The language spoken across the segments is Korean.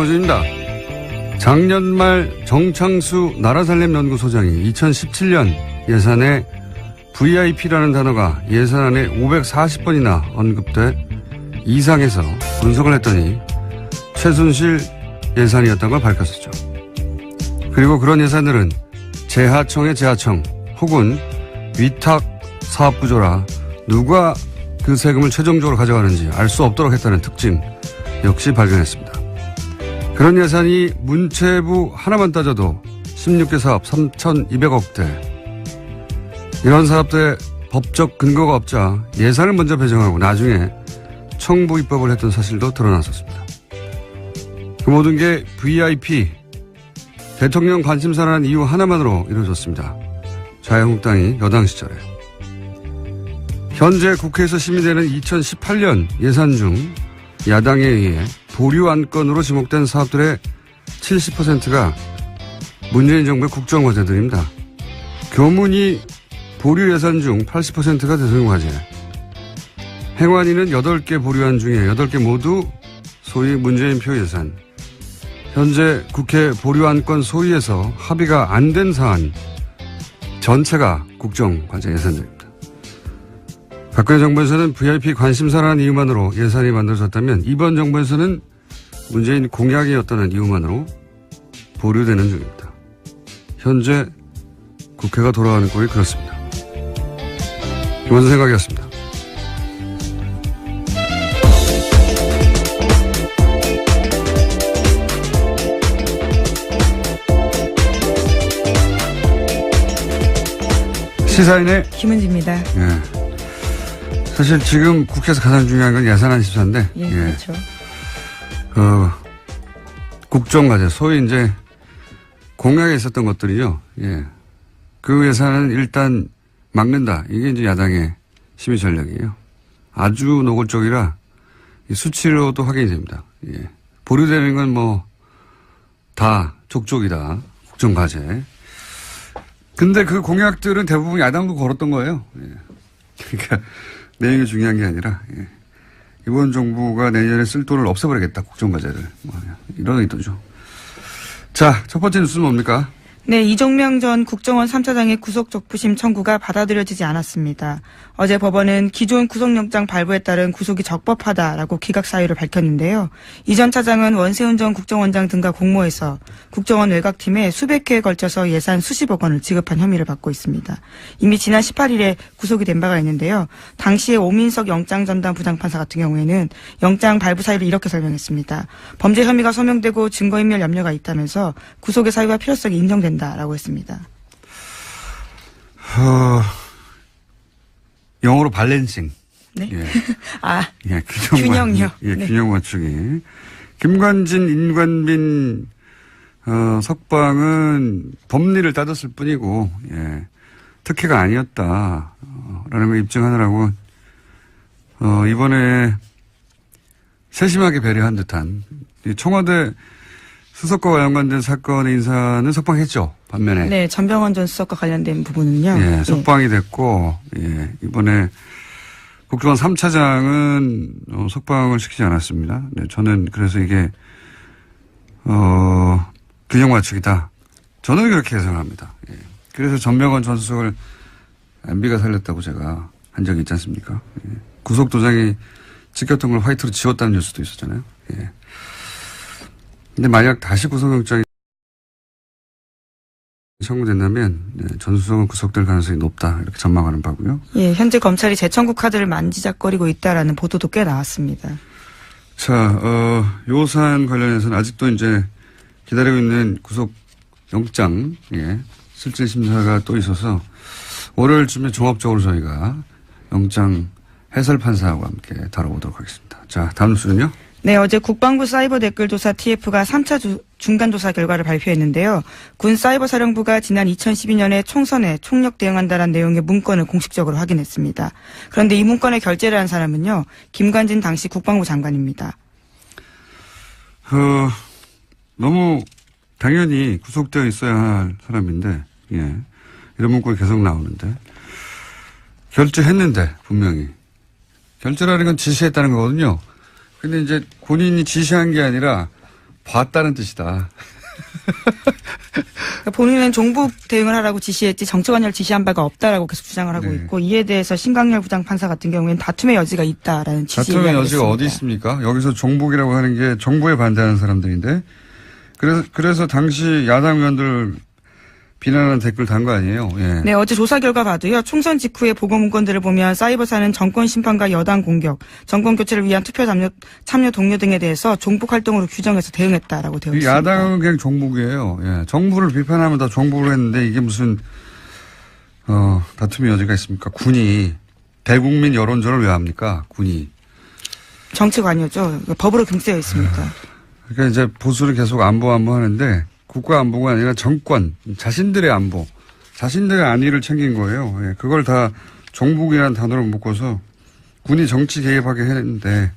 김어준입니다. 작년 말 정창수 나라살림연구소장이 2017년 예산에 VIP라는 단어가 예산안에 540번이나 언급돼 이상해서 분석을 했더니 최순실 예산이었던 걸 밝혔었죠. 그리고 그런 예산들은 재하청의 재하청 혹은 위탁 사업 구조라 누가 그 세금을 최종적으로 가져가는지 알 수 없도록 했다는 특징 역시 발견했습니다. 그런 예산이 문체부 하나만 따져도 16개 사업 3,200억대. 이런 사업들의 법적 근거가 없자 예산을 먼저 배정하고 나중에 청부 입법을 했던 사실도 드러났었습니다. 그 모든 게 VIP, 대통령 관심사라는 이유 하나만으로 이루어졌습니다. 자유한국당이 여당 시절에. 현재 국회에서 심의되는 2018년 예산 중 야당에 의해 보류 안건으로 지목된 사업들의 70%가 문재인 정부의 국정과제들입니다. 교문이 보류 예산 중 80%가 대통령 과제. 행안위는 8개 보류안 중에 8개 모두 소위 문재인 표 예산. 현재 국회 보류 안건 소위에서 합의가 안 된 사안 전체가 국정과제 예산들입니다. 박근혜 정부에서는 VIP 관심사라는 이유만으로 예산이 만들어졌다면 이번 정부에서는 문재인 공약이었다는 이유만으로 보류되는 중입니다. 현재 국회가 돌아가는 꼴이 그렇습니다. 김원준 생각이었습니다. 시사인의 김은지입니다. 예. 사실 지금 국회에서 가장 중요한 건 예산안 심사인데. 예, 그렇죠. 국정과제, 소위 이제 공약에 있었던 것들이죠. 예. 그 예산은 일단 막는다. 이게 이제 야당의 심의 전략이에요. 아주 노골적이라 수치로도 확인이 됩니다. 예. 보류되는 건 뭐 다 족족이다. 국정과제. 근데 그 공약들은 대부분 야당도 걸었던 거예요. 예. 그러니까 내용이 중요한 게 아니라 예. 이번 정부가 내년에 쓸 돈을 없애버리겠다. 국정과제를. 뭐 이런 의도죠. 자, 첫 번째 뉴스는 뭡니까? 네, 이종명 전 국정원 3차장의 구속적부심 청구가 받아들여지지 않았습니다. 어제 법원은 기존 구속영장 발부에 따른 구속이 적법하다라고 기각 사유를 밝혔는데요. 이 전 차장은 원세훈 전 국정원장 등과 공모해서 국정원 외곽팀에 수백 회에 걸쳐서 예산 수십억 원을 지급한 혐의를 받고 있습니다. 이미 지난 18일에 구속이 된 바가 있는데요. 당시에 오민석 영장전담 부장판사 같은 경우에는 영장 발부 사유를 이렇게 설명했습니다. 범죄 혐의가 소명되고 증거인멸 염려가 있다면서 구속의 사유와 필요성이 인정된다라고 했습니다. 영어로 발렌싱. 네. 예. 예, 균형요. 예, 네. 균형 맞추기. 김관진, 인관빈, 석방은 법리를 따졌을 뿐이고, 예, 특혜가 아니었다. 라는 걸 입증하느라고, 이번에 세심하게 배려한 듯한 청와대 수석과 연관된 사건의 인사는 석방했죠. 반면에. 네, 전병헌 전 수석과 관련된 부분은요. 예, 석방이 됐고, 예, 이번에 국정원 3차장은 석방을 시키지 않았습니다. 네, 저는 그래서 이게, 균형 맞추기다. 저는 그렇게 예상합니다. 예. 그래서 전병헌 전 수석을 MB가 살렸다고 제가 한 적이 있지 않습니까? 예. 구속도장이 찍혔던 걸 화이트로 지웠다는 뉴스도 있었잖아요. 예. 근데 만약 다시 구속영장이 청구된다면 전 수석은 구속될 가능성이 높다 이렇게 전망하는 바고요. 예, 현재 검찰이 재청구 카드를 만지작거리고 있다라는 보도도 꽤 나왔습니다. 자, 요 사안 관련해서는 아직도 이제 기다리고 있는 구속영장, 예, 실질 심사가 또 있어서 월요일쯤에 종합적으로 저희가 영장 해설 판사와 함께 다뤄보도록 하겠습니다. 자, 다음 뉴스는요? 네, 어제 국방부 사이버 댓글조사 TF가 3차 중간조사 결과를 발표했는데요. 군 사이버사령부가 지난 2012년에 총선에 총력 대응한다는 내용의 문건을 공식적으로 확인했습니다. 그런데 이 문건에 결재를 한 사람은요, 김관진 당시 국방부 장관입니다. 너무 당연히 구속되어 있어야 할 사람인데, 예, 이런 문건이 계속 나오는데, 결재했는데, 분명히. 결재라는 건 지시했다는 거거든요. 근데 이제 본인이 지시한 게 아니라 봤다는 뜻이다. 그러니까 본인은 종북 대응을 하라고 지시했지 정치관여를 지시한 바가 없다라고 계속 주장을 하고 네. 있고 이에 대해서 신강렬 부장판사 같은 경우에는 다툼의 여지가 있다라는 취지의 다툼의 이야기를 여지가 어디 했습니다. 있습니까? 여기서 종북이라고 하는 게 정부에 반대하는 사람들인데 그래서 당시 야당 의원들 비난하는 댓글 단 거 아니에요? 예. 네, 어제 조사 결과 봐도요. 총선 직후의 보고 문건들을 보면 사이버사는 정권 심판과 여당 공격, 정권 교체를 위한 투표 참여 동료 등에 대해서 종북 활동으로 규정해서 대응했다라고 되어 있습니다. 야당은 그냥 종북이에요. 예. 정부를 비판하면 다 종북을 했는데 이게 무슨 다툼의 여지가 있습니까? 군이 대국민 여론전을 왜 합니까? 군이. 정치관여죠. 법으로 금지되어 있습니다. 그러니까 이제 보수를 계속 안보 하는데 국가 안보가 아니라 정권, 자신들의 안보, 자신들의 안위를 챙긴 거예요. 예, 그걸 다 종북이라는 단어로 묶어서 군이 정치 개입하게 했는데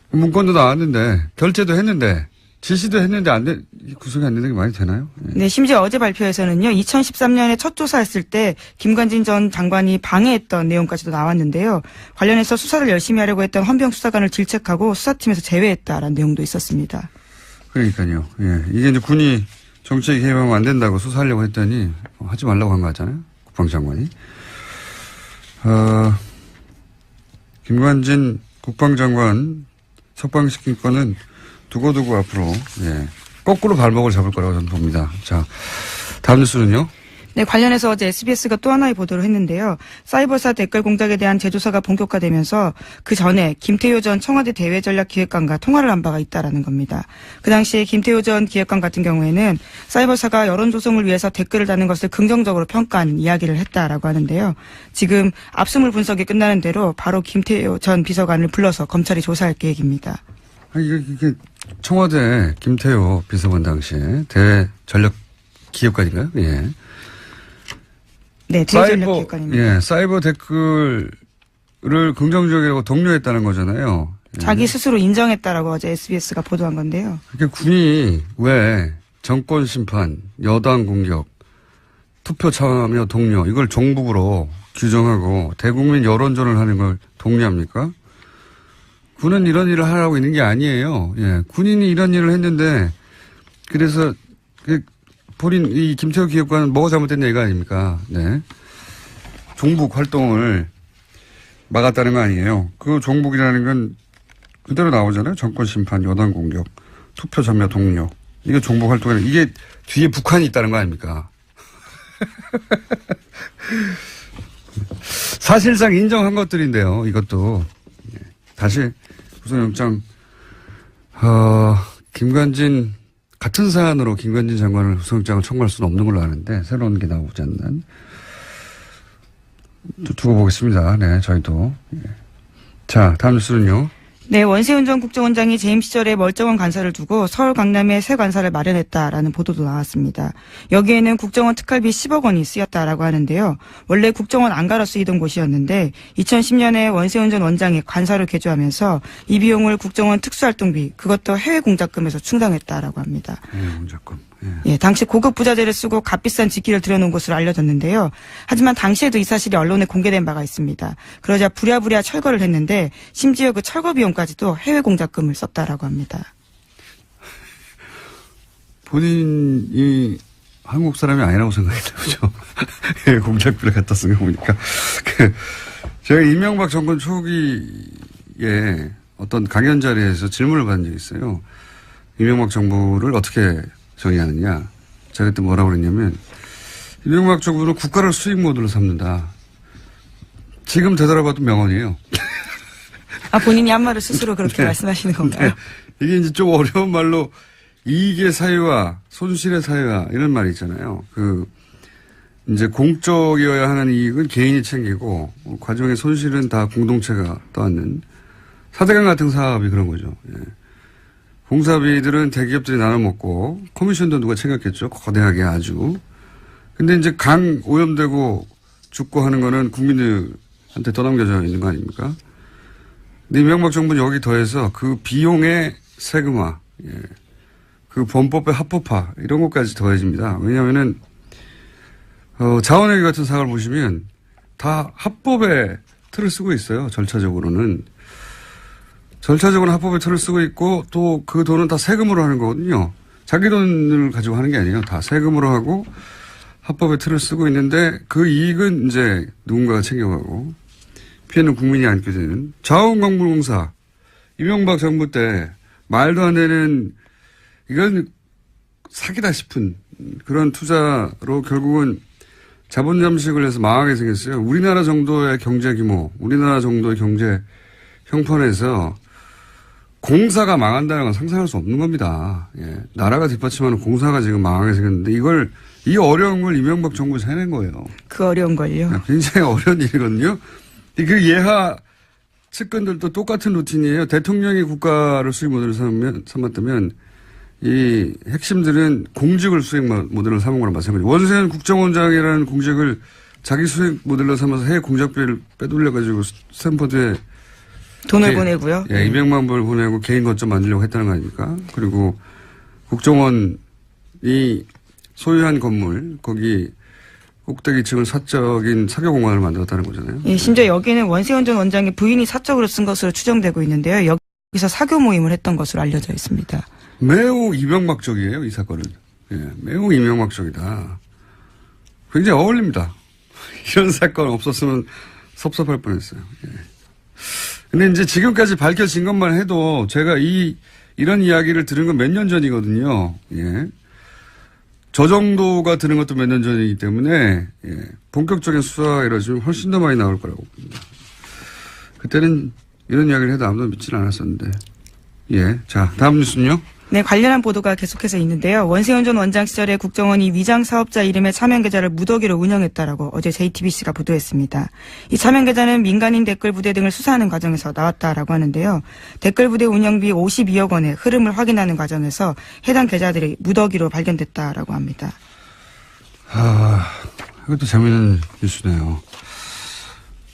문건도 나왔는데 결재도 했는데 지시도 했는데 구속이 안 되는 게 말이 되나요? 예. 네, 심지어 어제 발표에서는요. 2013년에 첫 조사했을 때 김관진 전 장관이 방해했던 내용까지도 나왔는데요. 관련해서 수사를 열심히 하려고 했던 헌병 수사관을 질책하고 수사팀에서 제외했다라는 내용도 있었습니다. 그러니까요. 예. 이게 이제 군이 정치에 개입하면 안 된다고 수사하려고 했더니 하지 말라고 한 거 같잖아요. 국방장관이. 김관진 국방장관 석방시킨 건은 두고두고 앞으로 거꾸로 발목을 잡을 거라고 저는 봅니다. 자, 다음 뉴스는요. 네, 관련해서 어제 SBS가 또 하나의 보도를 했는데요. 사이버사 댓글 공작에 대한 재조사가 본격화되면서 그 전에 김태효 전 청와대 대외전략기획관과 통화를 한 바가 있다라는 겁니다. 그 당시에 김태효 전 기획관 같은 경우에는 사이버사가 여론 조성을 위해서 댓글을 다는 것을 긍정적으로 평가한 이야기를 했다라고 하는데요. 지금 압수물 분석이 끝나는 대로 바로 김태효 전 비서관을 불러서 검찰이 조사할 계획입니다. 이게 청와대 김태효 비서관 당시에 대외전략기획관인가요? 예. 네, 대외전략기획관입니다. 예, 사이버 댓글을 긍정적이라고 독려했다는 거잖아요. 예. 자기 스스로 인정했다라고 어제 SBS가 보도한 건데요. 그러니까 군이 왜 정권 심판, 여당 공격, 투표 참여 독려 이걸 종북으로 규정하고 대국민 여론전을 하는 걸 독려합니까? 군은 이런 일을 하라고 있는 게 아니에요. 예, 군인이 이런 일을 했는데 그래서 본인 이 김태호 기획관은 뭐가 잘못됐냐 이거 아닙니까? 네. 종북 활동을 막았다는 거 아니에요. 그 종북이라는 건 그대로 나오잖아요. 정권 심판, 여당 공격, 투표 참여 독려. 이게 종북 활동이라 이게 뒤에 북한이 있다는 거 아닙니까? 사실상 인정한 것들인데요. 이것도 다시 구속영장 김관진 같은 사안으로 김관진 장관을 구속영장을 청구할 수는 없는 걸로 아는데 새로운 게 나오지 않는 두고 보겠습니다. 네, 저희도. 자, 다음 뉴스는요. 네, 원세훈 전 국정원장이 재임 시절에 멀쩡한 관사를 두고 서울 강남에 새 관사를 마련했다라는 보도도 나왔습니다. 여기에는 국정원 특활비 10억 원이 쓰였다라고 하는데요. 원래 국정원 안가로 쓰이던 곳이었는데 2010년에 원세훈 전 원장이 관사를 개조하면서 이 비용을 국정원 특수활동비 그것도 해외 공작금에서 충당했다라고 합니다. 해외 공작금. 예, 당시 고급 부자재를 쓰고 값비싼 직기를 들여놓은 것으로 알려졌는데요. 하지만 당시에도 이 사실이 언론에 공개된 바가 있습니다. 그러자 부랴부랴 철거를 했는데 심지어 그 철거 비용까지도 해외 공작금을 썼다라고 합니다. 본인이 한국 사람이 아니라고 생각했나 보죠. 해외 공작비를 갖다 쓴 거 보니까. 제가 이명박 정권 초기에 어떤 강연 자리에서 질문을 받은 적이 있어요. 이명박 정부를 어떻게 정의하느냐. 제가 그때 뭐라고 그랬냐면 이명박 정부는 국가를 수익 모드로 삼는다. 지금 되돌아봐도 명언이에요. 아, 본인이 한 말을 스스로 그렇게 네. 말씀하시는 건가요? 네. 이게 이제 좀 어려운 말로 이익의 사유와 손실의 사유와 이런 말이 있잖아요. 이제 공적이어야 하는 이익은 개인이 챙기고 과정의 손실은 다 공동체가 떠안는 사대강 같은 사업이 그런 거죠. 예. 공사비들은 대기업들이 나눠 먹고 커미션도 누가 챙겼겠죠. 거대하게 아주. 근데 이제 강 오염되고 죽고 하는 거는 국민들한테 떠넘겨져 있는 거 아닙니까? 근데 이명박 정부는 여기 더해서 그 비용의 세금화, 예. 그 범법의 합법화 이런 것까지 더해집니다. 왜냐하면은 자원회계 같은 사업을 보시면 다 합법의 틀을 쓰고 있어요. 절차적으로는. 절차적으로 합법의 틀을 쓰고 있고 또 그 돈은 다 세금으로 하는 거거든요. 자기 돈을 가지고 하는 게 아니에요. 다 세금으로 하고 합법의 틀을 쓰고 있는데 그 이익은 이제 누군가가 챙겨가고 피해는 국민이 안게 되는 자원광물공사 이명박 정부 때 말도 안 되는 이건 사기다 싶은 그런 투자로 결국은 자본 잠식을 해서 망하게 생겼어요. 우리나라 정도의 경제 규모, 우리나라 정도의 경제 형편에서 공사가 망한다는 건 상상할 수 없는 겁니다. 예. 나라가 뒷받침하는 공사가 지금 망하게 생겼는데 이 어려운 걸 이명박 정부에서 해낸 거예요. 그 어려운 걸요. 굉장히 어려운 일이거든요. 그 예하 측근들도 똑같은 루틴이에요. 대통령이 국가를 수익 모델을 삼았다면 이 핵심들은 공직을 수익 모델로 삼은 거랑 마찬가지예요. 원세현 국정원장이라는 공직을 자기 수익 모델로 삼아서 해외 공작비를 빼돌려가지고 스탠퍼드에 돈을 보내고요. 예, 200만 불 보내고 개인 거점 만들려고 했다는 거 아닙니까? 그리고 국정원이 소유한 건물, 거기 꼭대기 층을 사적인 사교공간을 만들었다는 거잖아요. 예, 심지어 여기는 원세훈 전 원장의 부인이 사적으로 쓴 것으로 추정되고 있는데요. 여기서 사교 모임을 했던 것으로 알려져 있습니다. 매우 이명박적이에요, 이 사건은. 예, 매우 이명박적이다. 굉장히 어울립니다. 이런 사건 없었으면 섭섭할 뻔했어요. 예. 근데 이제 지금까지 밝혀진 것만 해도 제가 이런 이야기를 들은 건 몇 년 전이거든요. 예. 저 정도가 들은 것도 몇 년 전이기 때문에, 예. 본격적인 수사가 이루어지면 훨씬 더 많이 나올 거라고 봅니다. 그때는 이런 이야기를 해도 아무도 믿지는 않았었는데. 예. 자, 다음 뉴스는요? 네, 관련한 보도가 계속해서 있는데요. 원세훈 전 원장 시절에 국정원이 위장 사업자 이름의 차명 계좌를 무더기로 운영했다라고 어제 JTBC가 보도했습니다. 이 차명 계좌는 민간인 댓글 부대 등을 수사하는 과정에서 나왔다라고 하는데요. 댓글 부대 운영비 52억 원의 흐름을 확인하는 과정에서 해당 계좌들이 무더기로 발견됐다라고 합니다. 이것도 재미있는 뉴스네요.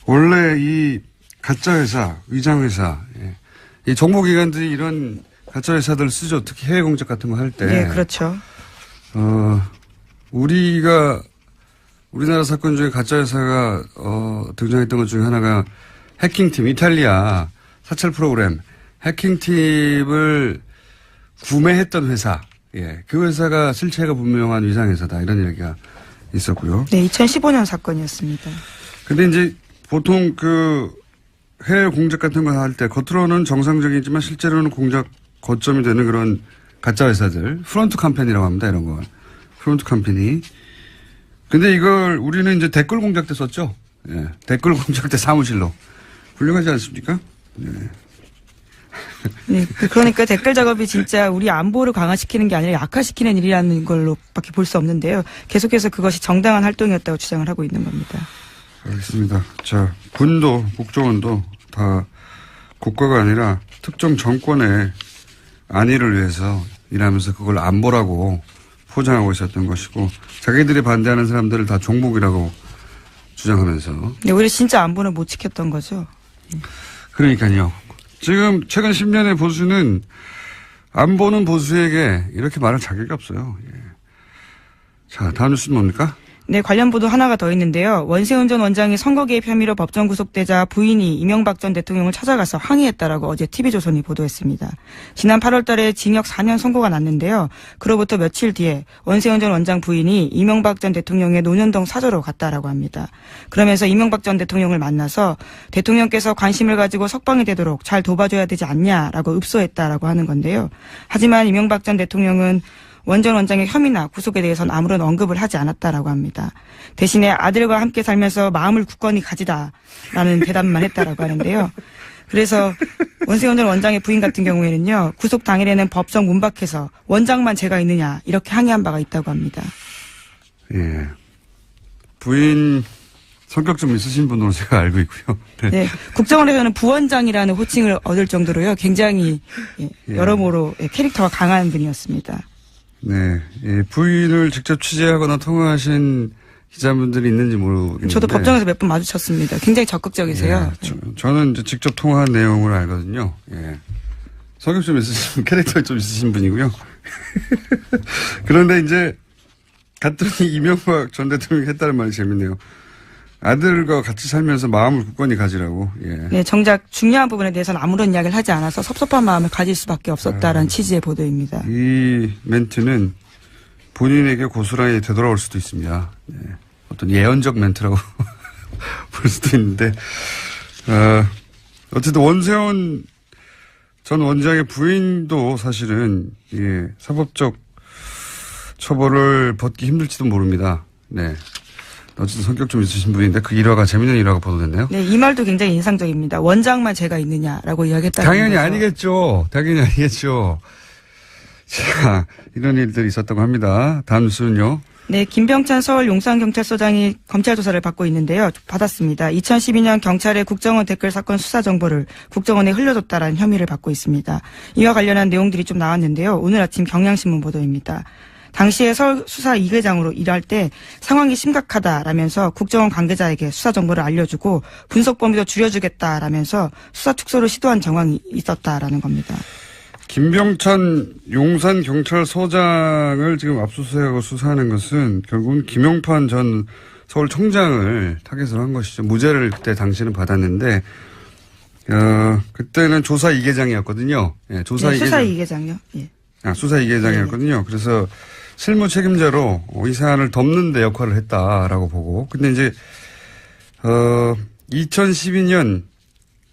원래 이 가짜회사, 위장회사, 예. 이 정보기관들이 이런 가짜 회사들 쓰죠. 특히 해외 공작 같은 거 할 때. 네, 그렇죠. 우리나라 사건 중에 가짜 회사가 등장했던 것 중에 하나가 해킹팀, 이탈리아 사찰 프로그램 해킹팀을 구매했던 회사. 예, 그 회사가 실체가 분명한 위상회사다 이런 얘기가 있었고요. 네, 2015년 사건이었습니다. 근데 이제 보통 그 해외 공작 같은 거 할 때 겉으로는 정상적이지만 실제로는 공작 거점이 되는 그런 가짜 회사들, 프론트 컴퍼니라고 합니다, 이런 거. 프론트 컴퍼니. 근데 이걸 우리는 이제 댓글 공작 때 썼죠? 예. 댓글 공작 때 사무실로. 훌륭하지 않습니까? 예. 네, 그러니까 댓글 작업이 진짜 우리 안보를 강화시키는 게 아니라 약화시키는 일이라는 걸로밖에 볼 수 없는데요. 계속해서 그것이 정당한 활동이었다고 주장을 하고 있는 겁니다. 알겠습니다. 자, 군도, 국정원도 다 국가가 아니라 특정 정권의 안위를 위해서 일하면서 그걸 안보라고 포장하고 있었던 것이고 자기들이 반대하는 사람들을 다 종북이라고 주장하면서. 네, 오히려 진짜 안보는 못 지켰던 거죠. 그러니까요. 지금 최근 10년의 보수는 안보는 보수에게 이렇게 말할 자격이 없어요. 예. 자, 다음 뉴스는 뭡니까? 네, 관련 보도 하나가 더 있는데요. 원세훈 전 원장이 선거 개입 혐의로 법정 구속되자 부인이 이명박 전 대통령을 찾아가서 항의했다라고 어제 TV조선이 보도했습니다. 지난 8월 달에 징역 4년 선고가 났는데요. 그로부터 며칠 뒤에 원세훈 전 원장 부인이 이명박 전 대통령의 논현동 사저로 갔다라고 합니다. 그러면서 이명박 전 대통령을 만나서 대통령께서 관심을 가지고 석방이 되도록 잘 도와줘야 되지 않냐라고 읍소했다라고 하는 건데요. 하지만 이명박 전 대통령은 원 전 원장의 혐의나 구속에 대해서는 아무런 언급을 하지 않았다라고 합니다. 대신에 아들과 함께 살면서 마음을 굳건히 가지다라는 대답만 했다라고 하는데요. 그래서 원세훈 전 원장의 부인 같은 경우에는요. 구속 당일에는 법정 문 밖에서 원장만 제가 있느냐 이렇게 항의한 바가 있다고 합니다. 예. 부인 성격 좀 있으신 분으로 제가 알고 있고요. 네. 네, 국정원에서는 부원장이라는 호칭을 얻을 정도로요. 굉장히 여러모로 캐릭터가 강한 분이었습니다. 네. 예, 부인을 직접 취재하거나 통화하신 기자분들이 있는지 모르겠는데. 저도 법정에서 몇 번 마주쳤습니다. 굉장히 적극적이세요. 예, 저는 이제 직접 통화한 내용을 알거든요. 예. 성격 좀 있으신, 캐릭터 좀 있으신 분이고요. 그런데 이제 갔더니 이명박 전 대통령이 했다는 말이 재밌네요. 아들과 같이 살면서 마음을 굳건히 가지라고. 예. 네, 정작 중요한 부분에 대해서는 아무런 이야기를 하지 않아서 섭섭한 마음을 가질 수밖에 없었다라는 취지의 보도입니다. 이 멘트는 본인에게 고스란히 되돌아올 수도 있습니다. 네. 어떤 예언적 멘트라고 볼 수도 있는데, 어쨌든 원세훈 전 원장의 부인도 사실은, 예, 사법적 처벌을 받기 힘들지도 모릅니다. 네. 어쨌든 성격 좀 있으신 분인데 그 일화가 재밌는 일화가 보도됐네요. 네, 이 말도 굉장히 인상적입니다. 원장만 죄가 있느냐라고 이야기했다는 당연히 거죠. 아니겠죠. 당연히 아니겠죠. 자, 이런 일들이 있었다고 합니다. 다음 뉴스는요. 네, 김병찬 서울 용산경찰서장이 검찰 조사를 받고 있는데요. 받았습니다. 2012년 경찰의 국정원 댓글 사건 수사 정보를 국정원에 흘려줬다라는 혐의를 받고 있습니다. 이와 관련한 내용들이 좀 나왔는데요. 오늘 아침 경향신문 보도입니다. 당시에 서울 수사 2계장으로 일할 때 상황이 심각하다라면서 국정원 관계자에게 수사 정보를 알려주고 분석 범위도 줄여주겠다라면서 수사 축소를 시도한 정황이 있었다라는 겁니다. 김병찬 용산경찰서장을 지금 압수수색하고 수사하는 것은 결국은 김용판 전 서울청장을 타겟으로 한 것이죠. 무죄를 그때 당시는 받았는데 그때는 조사 2계장이었거든요. 예, 조사 네, 2계장. 수사 2계장요. 예. 수사 2계장이었거든요. 그래서 실무 책임자로 이 사안을 덮는 데 역할을 했다라고 보고. 근데 이제 2012년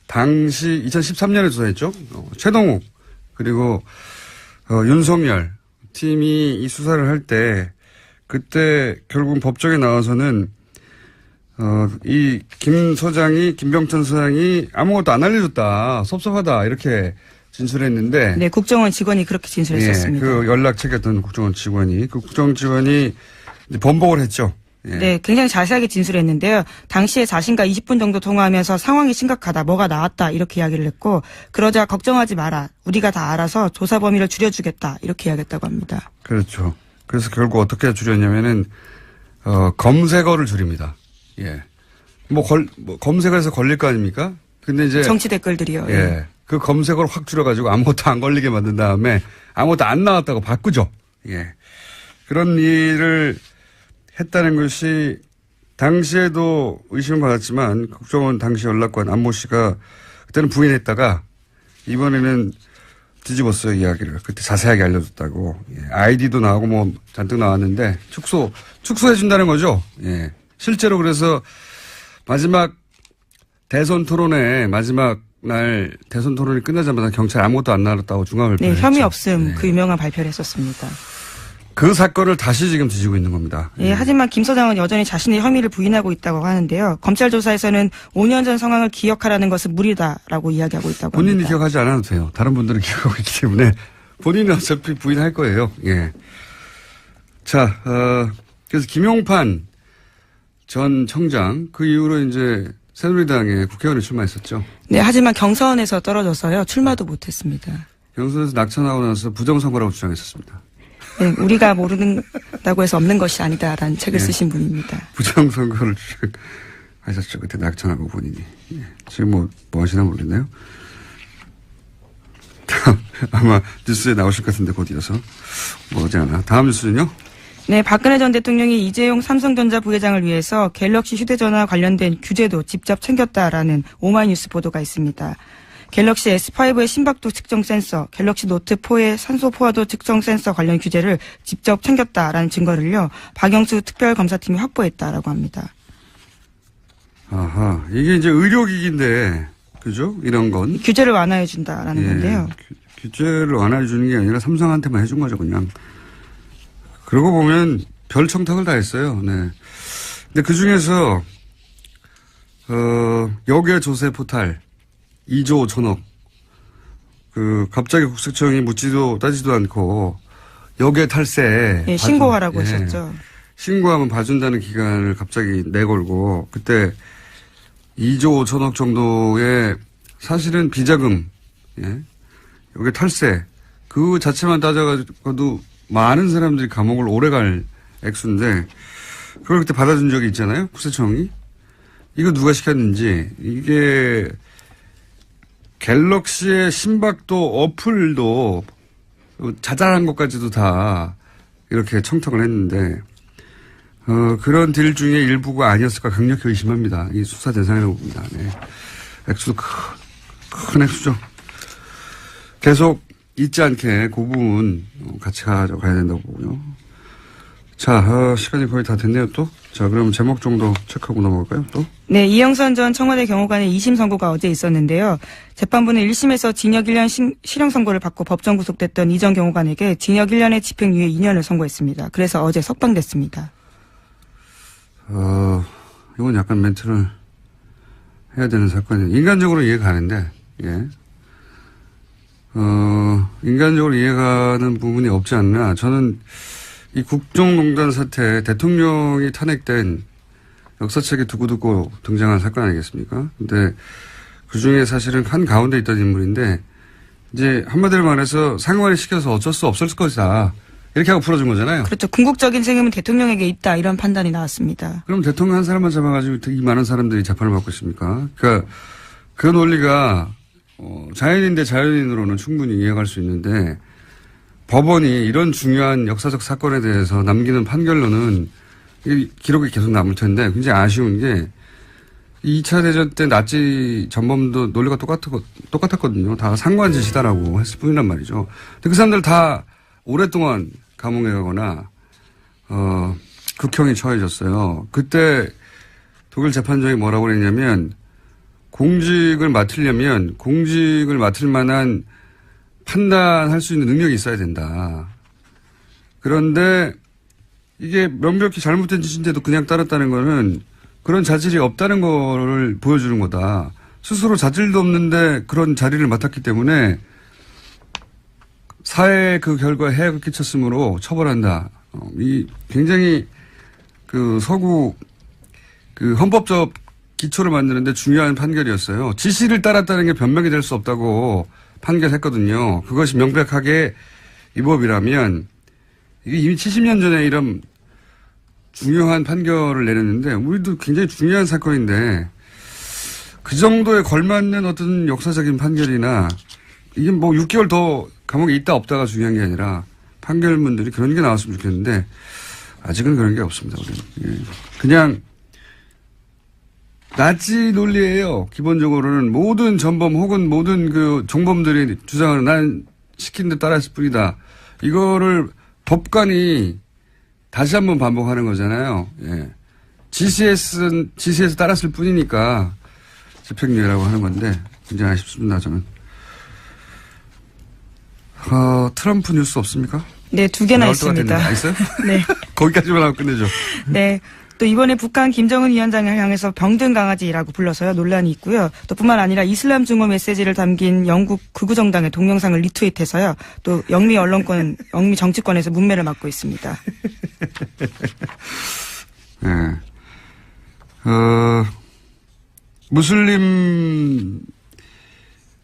당시 2013년에 조사했죠. 최동욱 그리고 윤석열 팀이 이 수사를 할 때 그때 결국은 법정에 나와서는 이 김병찬 소장이 아무것도 안 알려줬다, 섭섭하다 이렇게 진술했는데. 네, 국정원 직원이 그렇게 진술했었습니다. 예, 그 연락 체계했던 국정원 직원이 그 국정원 직원이 이제 번복을 했죠. 예. 네, 굉장히 자세하게 진술했는데요. 당시에 자신과 20분 정도 통화하면서 상황이 심각하다, 뭐가 나왔다 이렇게 이야기를 했고, 그러자 걱정하지 마라, 우리가 다 알아서 조사 범위를 줄여주겠다 이렇게 이야기했다고 합니다. 그렇죠. 그래서 결국 어떻게 줄였냐면은 검색어를 줄입니다. 예. 검색어에서 걸릴 거 아닙니까? 근데 이제 정치 댓글들이요. 예. 그 검색어를 확 줄여가지고 아무것도 안 걸리게 만든 다음에 아무것도 안 나왔다고 바꾸죠. 예. 그런 일을 했다는 것이 당시에도 의심을 받았지만 국정원 당시 연락관 안모 씨가 그때는 부인했다가 이번에는 뒤집었어요, 이야기를. 그때 자세하게 알려줬다고. 예. 아이디도 나오고 뭐 잔뜩 나왔는데 축소해준다는 거죠. 예. 실제로 그래서 마지막 대선 토론회 마지막 날 대선 토론이 끝나자마자 경찰 아무것도 안 나왔다고 중앙발표를 네, 혐의 했죠. 없음 네. 그 유명한 발표를 했었습니다. 그 사건을 다시 지금 뒤지고 있는 겁니다. 예, 하지만 김 서장은 여전히 자신의 혐의를 부인하고 있다고 하는데요. 검찰 조사에서는 5년 전 상황을 기억하라는 것은 무리다라고 이야기하고 있다고 본인이 합니다. 기억하지 않아도 돼요. 다른 분들은 기억하고 있기 때문에 본인은 어차피 부인할 거예요. 예. 자, 그래서 김용판 전 청장 그 이후로 이제 새누리당에 국회의원에 출마했었죠. 네, 하지만 경선에서 떨어져서요. 출마도 못했습니다. 경선에서 낙천하고 나서 부정선거라고 주장했었습니다. 네, 우리가 모른다고 해서 없는 것이 아니다라는 책을 예. 쓰신 분입니다. 부정선거를 주장하셨죠. 그때 낙천하고 본인이. 예. 지금 뭐 하시나 모르겠네요. 아마 뉴스에 나오실 것 같은데 곧 이어서. 뭐지 않아. 다음 뉴스는요? 네, 박근혜 전 대통령이 이재용 삼성전자 부회장을 위해서 갤럭시 휴대전화 관련된 규제도 직접 챙겼다라는 오마이뉴스 보도가 있습니다. 갤럭시 S5의 심박도 측정 센서, 갤럭시 노트 4의 산소 포화도 측정 센서 관련 규제를 직접 챙겼다라는 증거를요, 박영수 특별검사팀이 확보했다라고 합니다. 아하. 이게 이제 의료기기인데, 그죠? 이런 건. 규제를 완화해준다라는 건데요. 규제를 완화해주는 게 아니라 삼성한테만 해준 거죠, 그냥. 그러고 보면 별 청탁을 다 했어요. 네. 근데 그 중에서, 역외 조세 포탈 2조 5천억. 갑자기 국세청이 묻지도 따지도 않고 역외 탈세. 예, 신고하라고 했었죠. 신고하면 봐준다는 기간을 갑자기 내걸고, 그때 2조 5천억 정도의 사실은 비자금, 예. 역외 탈세. 그 자체만 따져가지고도 많은 사람들이 감옥을 오래 갈 액수인데, 그걸 그때 받아준 적이 있잖아요. 국세청이. 이거 누가 시켰는지. 이게 갤럭시의 심박도 어플도 자잘한 것까지도 다 이렇게 청탁을 했는데, 그런 딜 중에 일부가 아니었을까 강력히 의심합니다. 이 수사 대상이라고 봅니다. 네. 액수도 큰 액수죠. 계속 잊지 않게 그 부분 같이 가져가야 된다고 보고요. 자, 시간이 거의 다 됐네요, 또. 자, 그럼 제목 정도 체크하고 넘어갈까요, 또? 네, 이영선 전 청와대 경호관의 2심 선고가 어제 있었는데요. 재판부는 1심에서 징역 1년 실형 선고를 받고 법정 구속됐던 이 전 경호관에게 징역 1년에 집행유예 2년을 선고했습니다. 그래서 어제 석방됐습니다. 이건 약간 멘트를 해야 되는 사건이에요. 인간적으로 이해가 가는데, 예. 인간적으로 이해가는 부분이 없지 않나. 저는 이 국정농단 사태, 대통령이 탄핵된 역사책에 두고두고 등장한 사건 아니겠습니까? 근데 그 중에 사실은 한 가운데 있던 인물인데, 이제 한마디로 말해서 상관이 시켜서 어쩔 수 없을 것이다. 이렇게 하고 풀어준 거잖아요. 그렇죠. 궁극적인 책임은 대통령에게 있다. 이런 판단이 나왔습니다. 그럼 대통령 한 사람만 잡아가지고 이 많은 사람들이 재판을 받고 있습니까? 그러니까 그 논리가 자연인 대 자연인으로는 충분히 이해할 수 있는데 법원이 이런 중요한 역사적 사건에 대해서 남기는 판결로는 이 기록이 계속 남을 텐데 굉장히 아쉬운 게 2차 대전 때 나치 전범도 논리가 똑같았거든요. 다 상관 짓이다라고 했을 뿐이란 말이죠. 근데 그 사람들 다 오랫동안 감옥에 가거나 극형이 처해졌어요. 그때 독일 재판정이 뭐라고 그랬냐면 공직을 맡으려면 공직을 맡을 만한 판단할 수 있는 능력이 있어야 된다. 그런데 이게 명백히 잘못된 짓인데도 그냥 따랐다는 거는 그런 자질이 없다는 거를 보여주는 거다. 스스로 자질도 없는데 그런 자리를 맡았기 때문에 사회에 그 결과에 해악을 끼쳤으므로 처벌한다. 이 굉장히 그 서구 그 헌법적 기초를 만드는데 중요한 판결이었어요. 지시를 따랐다는 게 변명이 될 수 없다고 판결했거든요. 그것이 명백하게 위법이라면 이게 이미 70년 전에 이런 중요한 판결을 내렸는데 우리도 굉장히 중요한 사건인데 그 정도에 걸맞는 어떤 역사적인 판결이나 이게 뭐 6개월 더 감옥에 있다 없다가 중요한 게 아니라 판결문들이 그런 게 나왔으면 좋겠는데 아직은 그런 게 없습니다. 우리는. 그냥 나치 논리예요. 기본적으로는 모든 전범 혹은 모든 그 종범들이 주장하는 난 시킨 데 따랐을 뿐이다. 이거를 법관이 다시 한번 반복하는 거잖아요. 예. GC에서 따랐을 뿐이니까 집행유예라고 하는 건데 굉장히 아쉽습니다. 저는. 트럼프 뉴스 없습니까? 네, 2개나 있습니다. 있어요? 네. 거기까지만 하고 끝내죠. 네. 또 이번에 북한 김정은 위원장을 향해서 병든 강아지라고 불러서요 논란이 있고요. 또 뿐만 아니라 이슬람 증오 메시지를 담긴 영국 극우 정당의 동영상을 리트윗해서요. 또 영미 정치권에서 문매를 맞고 있습니다. 네. 무슬림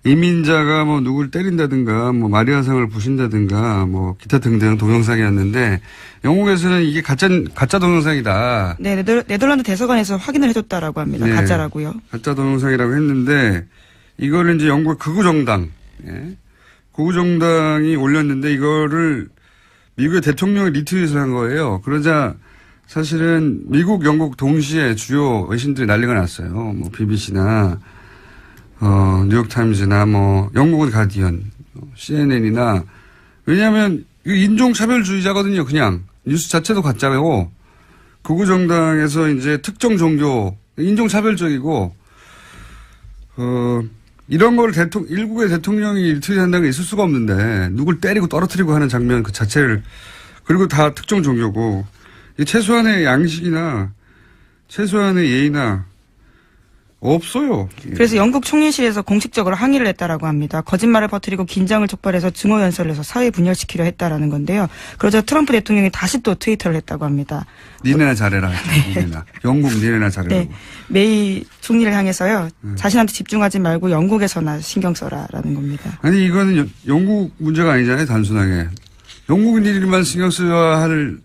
이민자가 뭐 누굴 때린다든가 뭐 마리아상을 부신다든가 뭐 기타 등등 동영상이었는데 영국에서는 이게 가짜 동영상이다. 네, 네덜란드 대사관에서 확인을 해줬다라고 합니다. 네, 가짜라고요. 가짜 동영상이라고 했는데 이거를 이제 영국 극우 정당, 극우 정당이 올렸는데 이거를 미국의 대통령이 리트윗을 한 거예요. 그러자 사실은 미국, 영국 동시에 주요 외신들이 난리가 났어요. 뭐 BBC나 뉴욕타임즈나 뭐 영국은 가디언, CNN이나 왜냐하면 인종차별주의자거든요. 그냥 뉴스 자체도 가짜고 극우 정당에서 이제 특정 종교 인종차별적이고 이런 걸 일국의 대통령이 트윗한다는 게 있을 수가 없는데 누굴 때리고 떨어뜨리고 하는 장면 그 자체를 그리고 다 특정 종교고 최소한의 양식이나 최소한의 예의나 없어요. 그래서 영국 총리실에서 공식적으로 항의를 했다라고 합니다. 거짓말을 퍼뜨리고 긴장을 촉발해서 증오 연설을 해서 사회 분열시키려 했다라는 건데요. 그러자 트럼프 대통령이 다시 또 트위터를 했다고 합니다. 니네나 잘해라. 네. 니네나. 영국 니네나 잘해라. 네. 메이 총리를 향해서요. 자신한테 집중하지 말고 영국에서나 신경 써라라는 겁니다. 아니 이거는 영국 문제가 아니잖아요. 단순하게. 영국인들만 신경 써야 할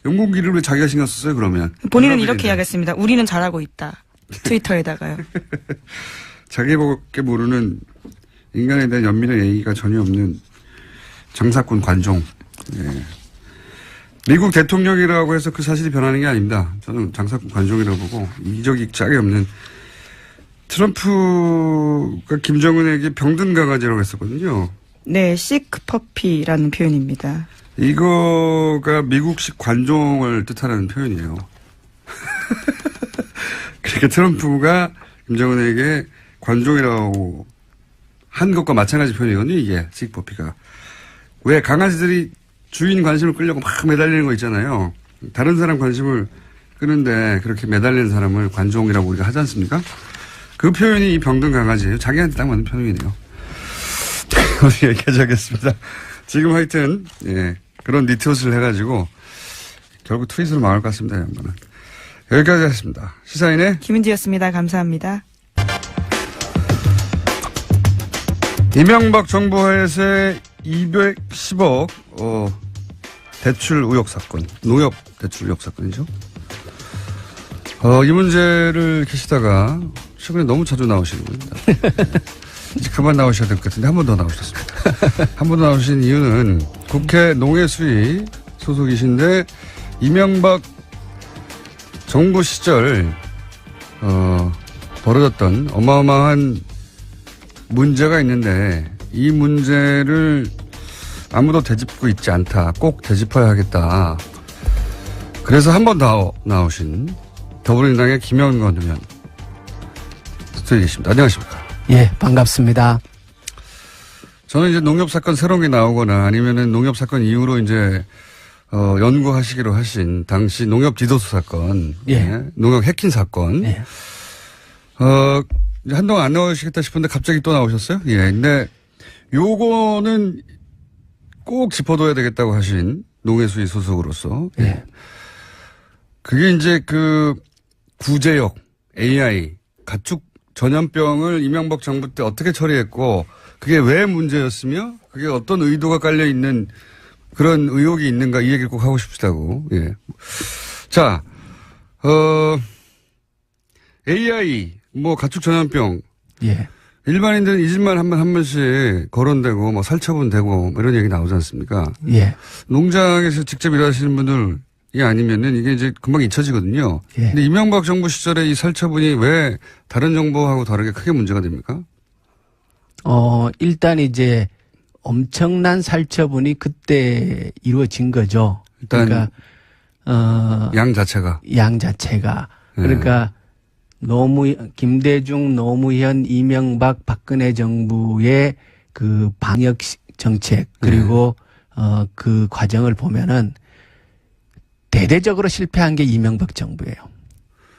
영국 일을 왜 자기가 신경 썼어요 그러면. 본인은 이렇게 이야기했습니다. 우리는 잘하고 있다. 트위터에다가요. 자기밖에 모르는 인간에 대한 연민의 예의가 전혀 없는 장사꾼 관종. 예. 미국 대통령이라고 해서 그 사실이 변하는 게 아닙니다. 저는 장사꾼 관종이라고 보고 이적이 짝이 없는 트럼프가 김정은에게 병든 강아지라고 했었거든요. 네, 시크퍼피라는 표현입니다. 이거가 미국식 관종을 뜻하는 표현이에요. 그러니까 트럼프가 김정은에게 관종이라고 한 것과 마찬가지 표현이거든요. 이게 시크퍼피가. 왜 강아지들이 주인 관심을 끌려고 막 매달리는 거 있잖아요. 다른 사람 관심을 끄는데 그렇게 매달리는 사람을 관종이라고 우리가 하지 않습니까? 그 표현이 이 병든 강아지예요. 자기한테 딱 맞는 표현이네요. 우리 여기까지 하겠습니다. 지금 하여튼 예, 그런 니트옷을 해가지고 결국 트윗으로 망할 것 같습니다. 양반은. 여기까지 하겠습니다. 시사인의 김은지였습니다. 감사합니다. 이명박 정부 하에서의 210억 대출 의혹 사건, 농협 대출 의혹 사건이죠. 이 문제를 계시다가 최근에 너무 자주 나오시는 겁니다. 이제 그만 나오셔야 될 것 같은데 한 번 더 나오셨습니다. 한 번 더 나오신 이유는 국회 농해수위 소속이신데 이명박 정부 시절 벌어졌던 어마어마한 문제가 있는데 이 문제를 아무도 되짚고 있지 않다. 꼭 되짚어야 하겠다. 그래서 한 번 더 나오신 더불어민주당의 김영건 의원 스튜디오에 계십니다. 안녕하십니까? 예, 반갑습니다. 저는 이제 농협 사건 새로운 게 나오거나 아니면은 농협 사건 이후로 이제 연구하시기로 하신 당시 농협 디도스 사건, 예. 농협 해킹 사건, 예. 이제 한동안 안 나오시겠다 싶은데 갑자기 또 나오셨어요? 예. 근데 요거는 꼭 짚어둬야 되겠다고 하신 농해수위 소속으로서. 예. 그게 이제 그 구제역, AI, 가축 전염병을 이명박 정부 때 어떻게 처리했고 그게 왜 문제였으며 그게 어떤 의도가 깔려 있는 그런 의혹이 있는가 이 얘기를 꼭 하고 싶다고. 예. 자, AI, 뭐 가축 전염병. 예. 일반인들은 이 집만 한 번씩 거론되고 뭐 살처분되고 뭐 이런 얘기 나오지 않습니까? 예. 농장에서 직접 일하시는 분들이 아니면은 이게 이제 금방 잊혀지거든요. 예. 근데 이명박 정부 시절에 이 살처분이 왜 다른 정부하고 다르게 크게 문제가 됩니까? 일단 이제 엄청난 살처분이 그때 이루어진 거죠. 일단 그러니까 양 자체가. 양 자체가. 그러니까 김대중, 노무현, 이명박, 박근혜 정부의 그 방역 정책 그리고 그 과정을 보면은 대대적으로 실패한 게 이명박 정부예요.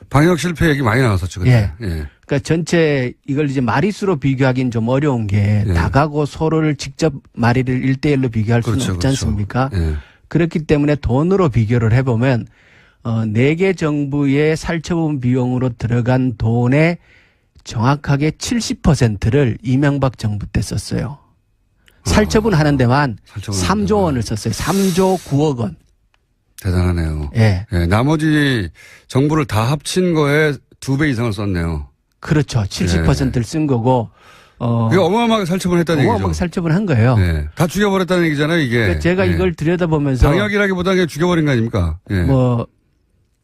방역 실패 얘기 많이 나왔었죠. 그때. 예. 그러니까 전체 이걸 이제 마리수로 비교하기는 좀 어려운 게 닭하고 소를 직접 마리를 1대1로 비교할 수는 그렇죠, 없지 않습니까? 예. 그렇기 때문에 돈으로 비교를 해보면 4개 정부의 살처분 비용으로 들어간 돈의 정확하게 70%를 이명박 정부 때 썼어요. 살처분 하는 데만 3조 원을 썼어요. 3조 9억 원. 대단하네요. 예. 예. 나머지 정부를 다 합친 거에 2배 이상을 썼네요. 그렇죠. 70%를 쓴 거고. 그게 어마어마하게 살처분을 했다는 얘기죠. 어마어마하게 살처분을 한 거예요. 예. 다 죽여버렸다는 얘기잖아요, 이게. 그러니까 제가 이걸 들여다보면서. 방역이라기보다 그냥 죽여버린 거 아닙니까? 예.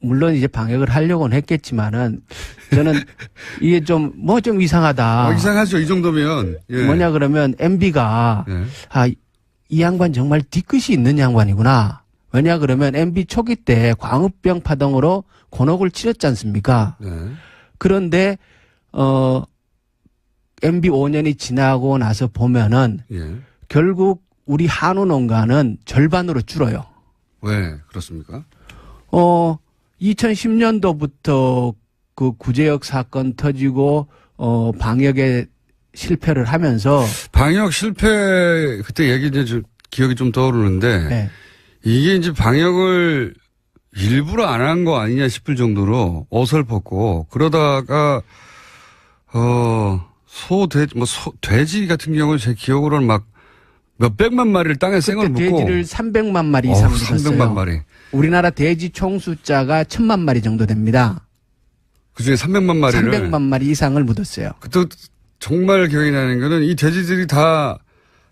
물론 이제 방역을 하려고는 했겠지만은 저는 이게 좀 이상하다. 이상하죠. 이 정도면. 예. 뭐냐 그러면 MB가 이 양반 정말 뒤끝이 있는 양반이구나. 왜냐 그러면 MB 초기 때 광우병 파동으로 곤혹을 치렀지 않습니까? 네. 그런데 MB 5년이 지나고 나서 보면은 결국 우리 한우 농가는 절반으로 줄어요. 왜 그렇습니까? 2010년도부터 그 구제역 사건 터지고 방역에 실패를 하면서 방역 실패 그때 얘기 이제 좀 기억이 좀 떠오르는데 네. 이게 이제 방역을 일부러 안 한 거 아니냐 싶을 정도로 어설펐고 그러다가 돼지 같은 경우는 제 기억으로는 막 몇백만 마리를 땅에 생을 묻고 돼지를 300만 마리 이상 묻었어요. 300만 마리. 우리나라 돼지 총 숫자가 1000만 마리 정도 됩니다. 그중에 300만 마리를 300만 마리 이상을 묻었어요. 그때 정말 기억이 나는 거는 이 돼지들이 다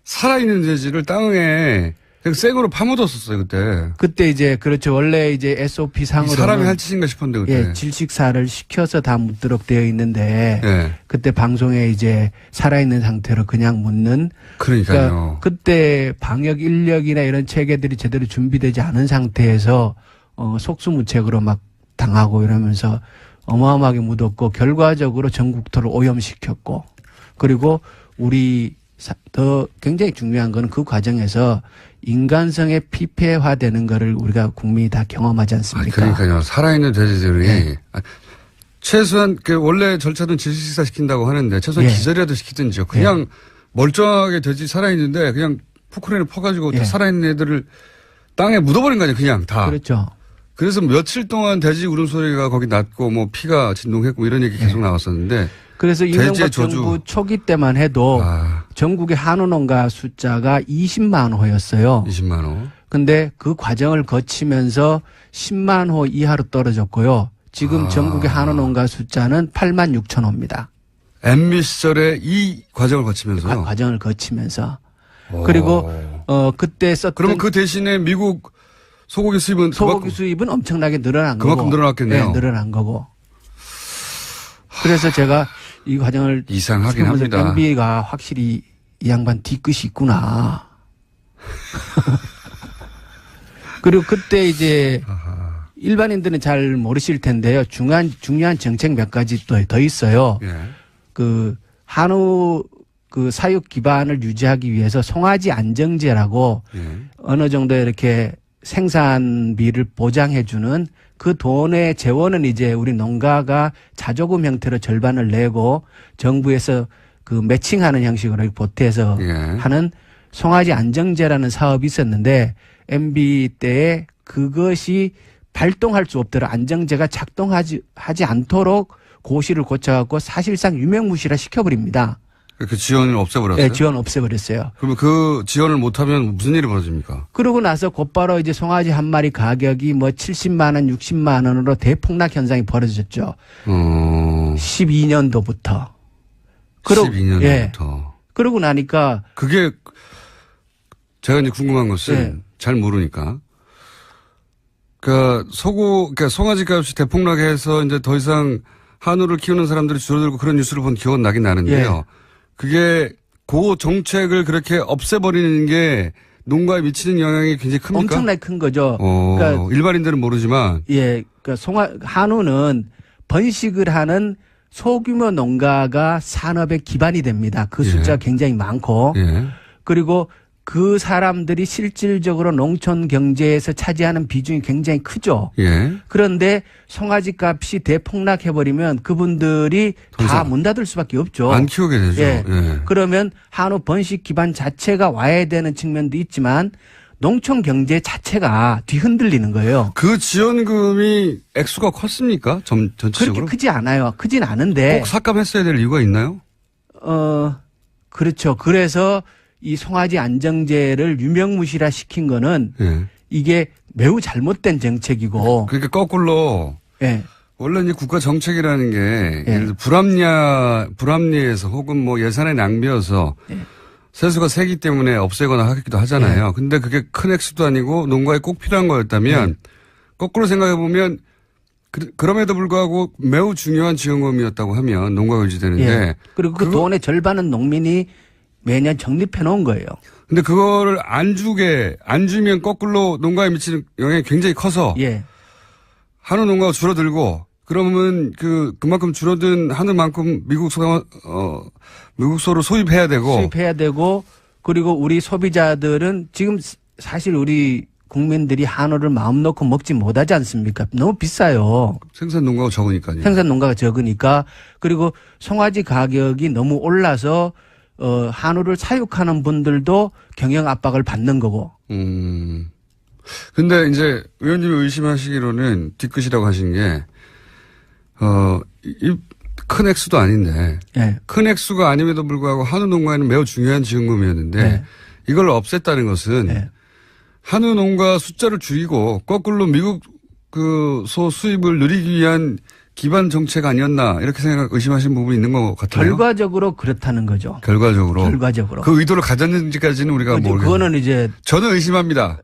살아있는 돼지를 땅에 그냥 생으로 파묻었었어요, 그때. 그때 이제 그렇죠. 원래 이제 SOP 이 상으로는 사람이 할 짓인가 싶었는데, 그때. 예, 질식사를 시켜서 다 묻도록 되어 있는데 예. 그때 방송에 이제 살아있는 상태로 그냥 묻는 그러니까요. 그러니까 그때 방역 인력이나 이런 체계들이 제대로 준비되지 않은 상태에서 속수무책으로 막 당하고 이러면서 어마어마하게 묻었고 결과적으로 전국토를 오염시켰고 그리고 우리 더 굉장히 중요한 건 그 과정에서 인간성의 피폐화되는 거를 우리가 국민이 다 경험하지 않습니까? 그러니까요. 살아있는 돼지들이 네. 최소한 원래 절차는 질식사 시킨다고 하는데 최소한 예. 기절이라도 시키든지요. 그냥 멀쩡하게 돼지 살아있는데 그냥 포크레인을 퍼가지고 예. 다 살아있는 애들을 땅에 묻어버린 거 아니에요. 그냥 다. 그렇죠. 그래서 며칠 동안 돼지 울음소리가 거기 났고 뭐 피가 진동했고 이런 얘기 계속 나왔었는데 그래서 이명박 돼지의 저주. 정부 초기 때만 해도 전국의 한우 농가 숫자가 20만 호였어요. 20만 호. 근데 그 과정을 거치면서 10만 호 이하로 떨어졌고요. 지금 전국의 한우 농가 숫자는 8만 6천 호입니다. MB 시절에 이 과정을 거치면서요. 과정을 거치면서. 그리고 그때 썼던 그러면 그 대신에 미국 소고기 수입은 소고기 수입은 엄청나게 늘어난 거고. 그만큼 늘어났겠네요. 네, 늘어난 거고. 그래서 제가 이 과정을 이상하긴 합니다. MB가 확실히 이 양반 뒤끝이 있구나. 그리고 그때 이제 일반인들은 잘 모르실 텐데요. 중요한 정책 몇 가지 또 더 있어요. 예. 그 한우 그 사육 기반을 유지하기 위해서 송아지 안정제라고 예. 어느 정도 이렇게 생산비를 보장해주는 그 돈의 재원은 이제 우리 농가가 자조금 형태로 절반을 내고 정부에서 그 매칭하는 형식으로 보태서 예. 하는 송아지 안정제라는 사업이 있었는데 MB 때에 그것이 발동할 수 없도록 안정제가 작동하지 않도록 고시를 고쳐갖고 사실상 유명무실화 시켜버립니다. 그 지원을 없애버렸어요? 네, 지원 없애버렸어요. 그러면 그 지원을 못하면 무슨 일이 벌어집니까? 그러고 나서 곧바로 이제 송아지 한 마리 가격이 뭐 70만 원, 60만 원으로 대폭락 현상이 벌어졌죠. 12년도부터. 12년도부터. 예. 그러고 나니까 그게 제가 이제 궁금한 것은 예. 잘 모르니까. 그러니까 송아지 값이 대폭락해서 이제 더 이상 한우를 키우는 사람들이 줄어들고 그런 뉴스를 본 기억은 나긴 나는데요. 예. 그게 그 정책을 그렇게 없애버리는 게 농가에 미치는 영향이 굉장히 큽니까? 엄청나게 큰 거죠. 그러니까 일반인들은 모르지만 예, 그러니까 한우는 번식을 하는 소규모 농가가 산업의 기반이 됩니다. 그 숫자가 굉장히 많고 예. 그리고 그 사람들이 실질적으로 농촌 경제에서 차지하는 비중이 굉장히 크죠. 예. 그런데 송아지 값이 대폭락해버리면 그분들이 다 문 닫을 수밖에 없죠. 안 키우게 되죠. 예. 예. 그러면 한우 번식 기반 자체가 와야 되는 측면도 있지만 농촌 경제 자체가 뒤흔들리는 거예요. 그 지원금이 액수가 컸습니까? 전체적으로? 그렇게 크지 않아요. 크진 않은데. 꼭 삭감했어야 될 이유가 있나요? 그렇죠. 그래서 이 송아지 안정제를 유명무실화 시킨 거는 예. 이게 매우 잘못된 정책이고. 그러니까 거꾸로 예. 원래 이제 국가 정책이라는 게 예. 예를 들어 불합리해서 혹은 뭐 예산의 낭비여서 세수가 세기 때문에 없애거나 하기도 하잖아요. 근데 그게 큰 액수도 아니고 농가에 꼭 필요한 거였다면 거꾸로 생각해 보면 그럼에도 불구하고 매우 중요한 지원금이었다고 하면 농가가 유지되는데. 예. 그리고 그 돈의 절반은 농민이 매년 적립해 놓은 거예요. 근데 그거를 안 주면 거꾸로 농가에 미치는 영향이 굉장히 커서. 예. 한우 농가가 줄어들고 그러면 그만큼 줄어든 한우만큼 미국소로 수입해야 되고 그리고 우리 소비자들은 지금 사실 우리 국민들이 한우를 마음 놓고 먹지 못하지 않습니까? 너무 비싸요. 생산 농가가 적으니까요. 생산 농가가 적으니까 그리고 송아지 가격이 너무 올라서 한우를 사육하는 분들도 경영 압박을 받는 거고. 근데 이제 의원님이 의심하시기로는 뒤끝이라고 하신 게, 큰 액수도 아닌데, 네. 큰 액수가 아님에도 불구하고 한우 농가에는 매우 중요한 지원금이었는데, 네. 이걸 없앴다는 것은, 네. 한우 농가 숫자를 줄이고, 거꾸로 미국 소 수입을 늘리기 위한 기반 정책 아니었나 이렇게 의심하시는 부분이 있는 것 같아요. 결과적으로 그렇다는 거죠. 결과적으로. 그 의도를 가졌는지까지는 우리가 모르겠어요. 그거는 이제 저는 의심합니다.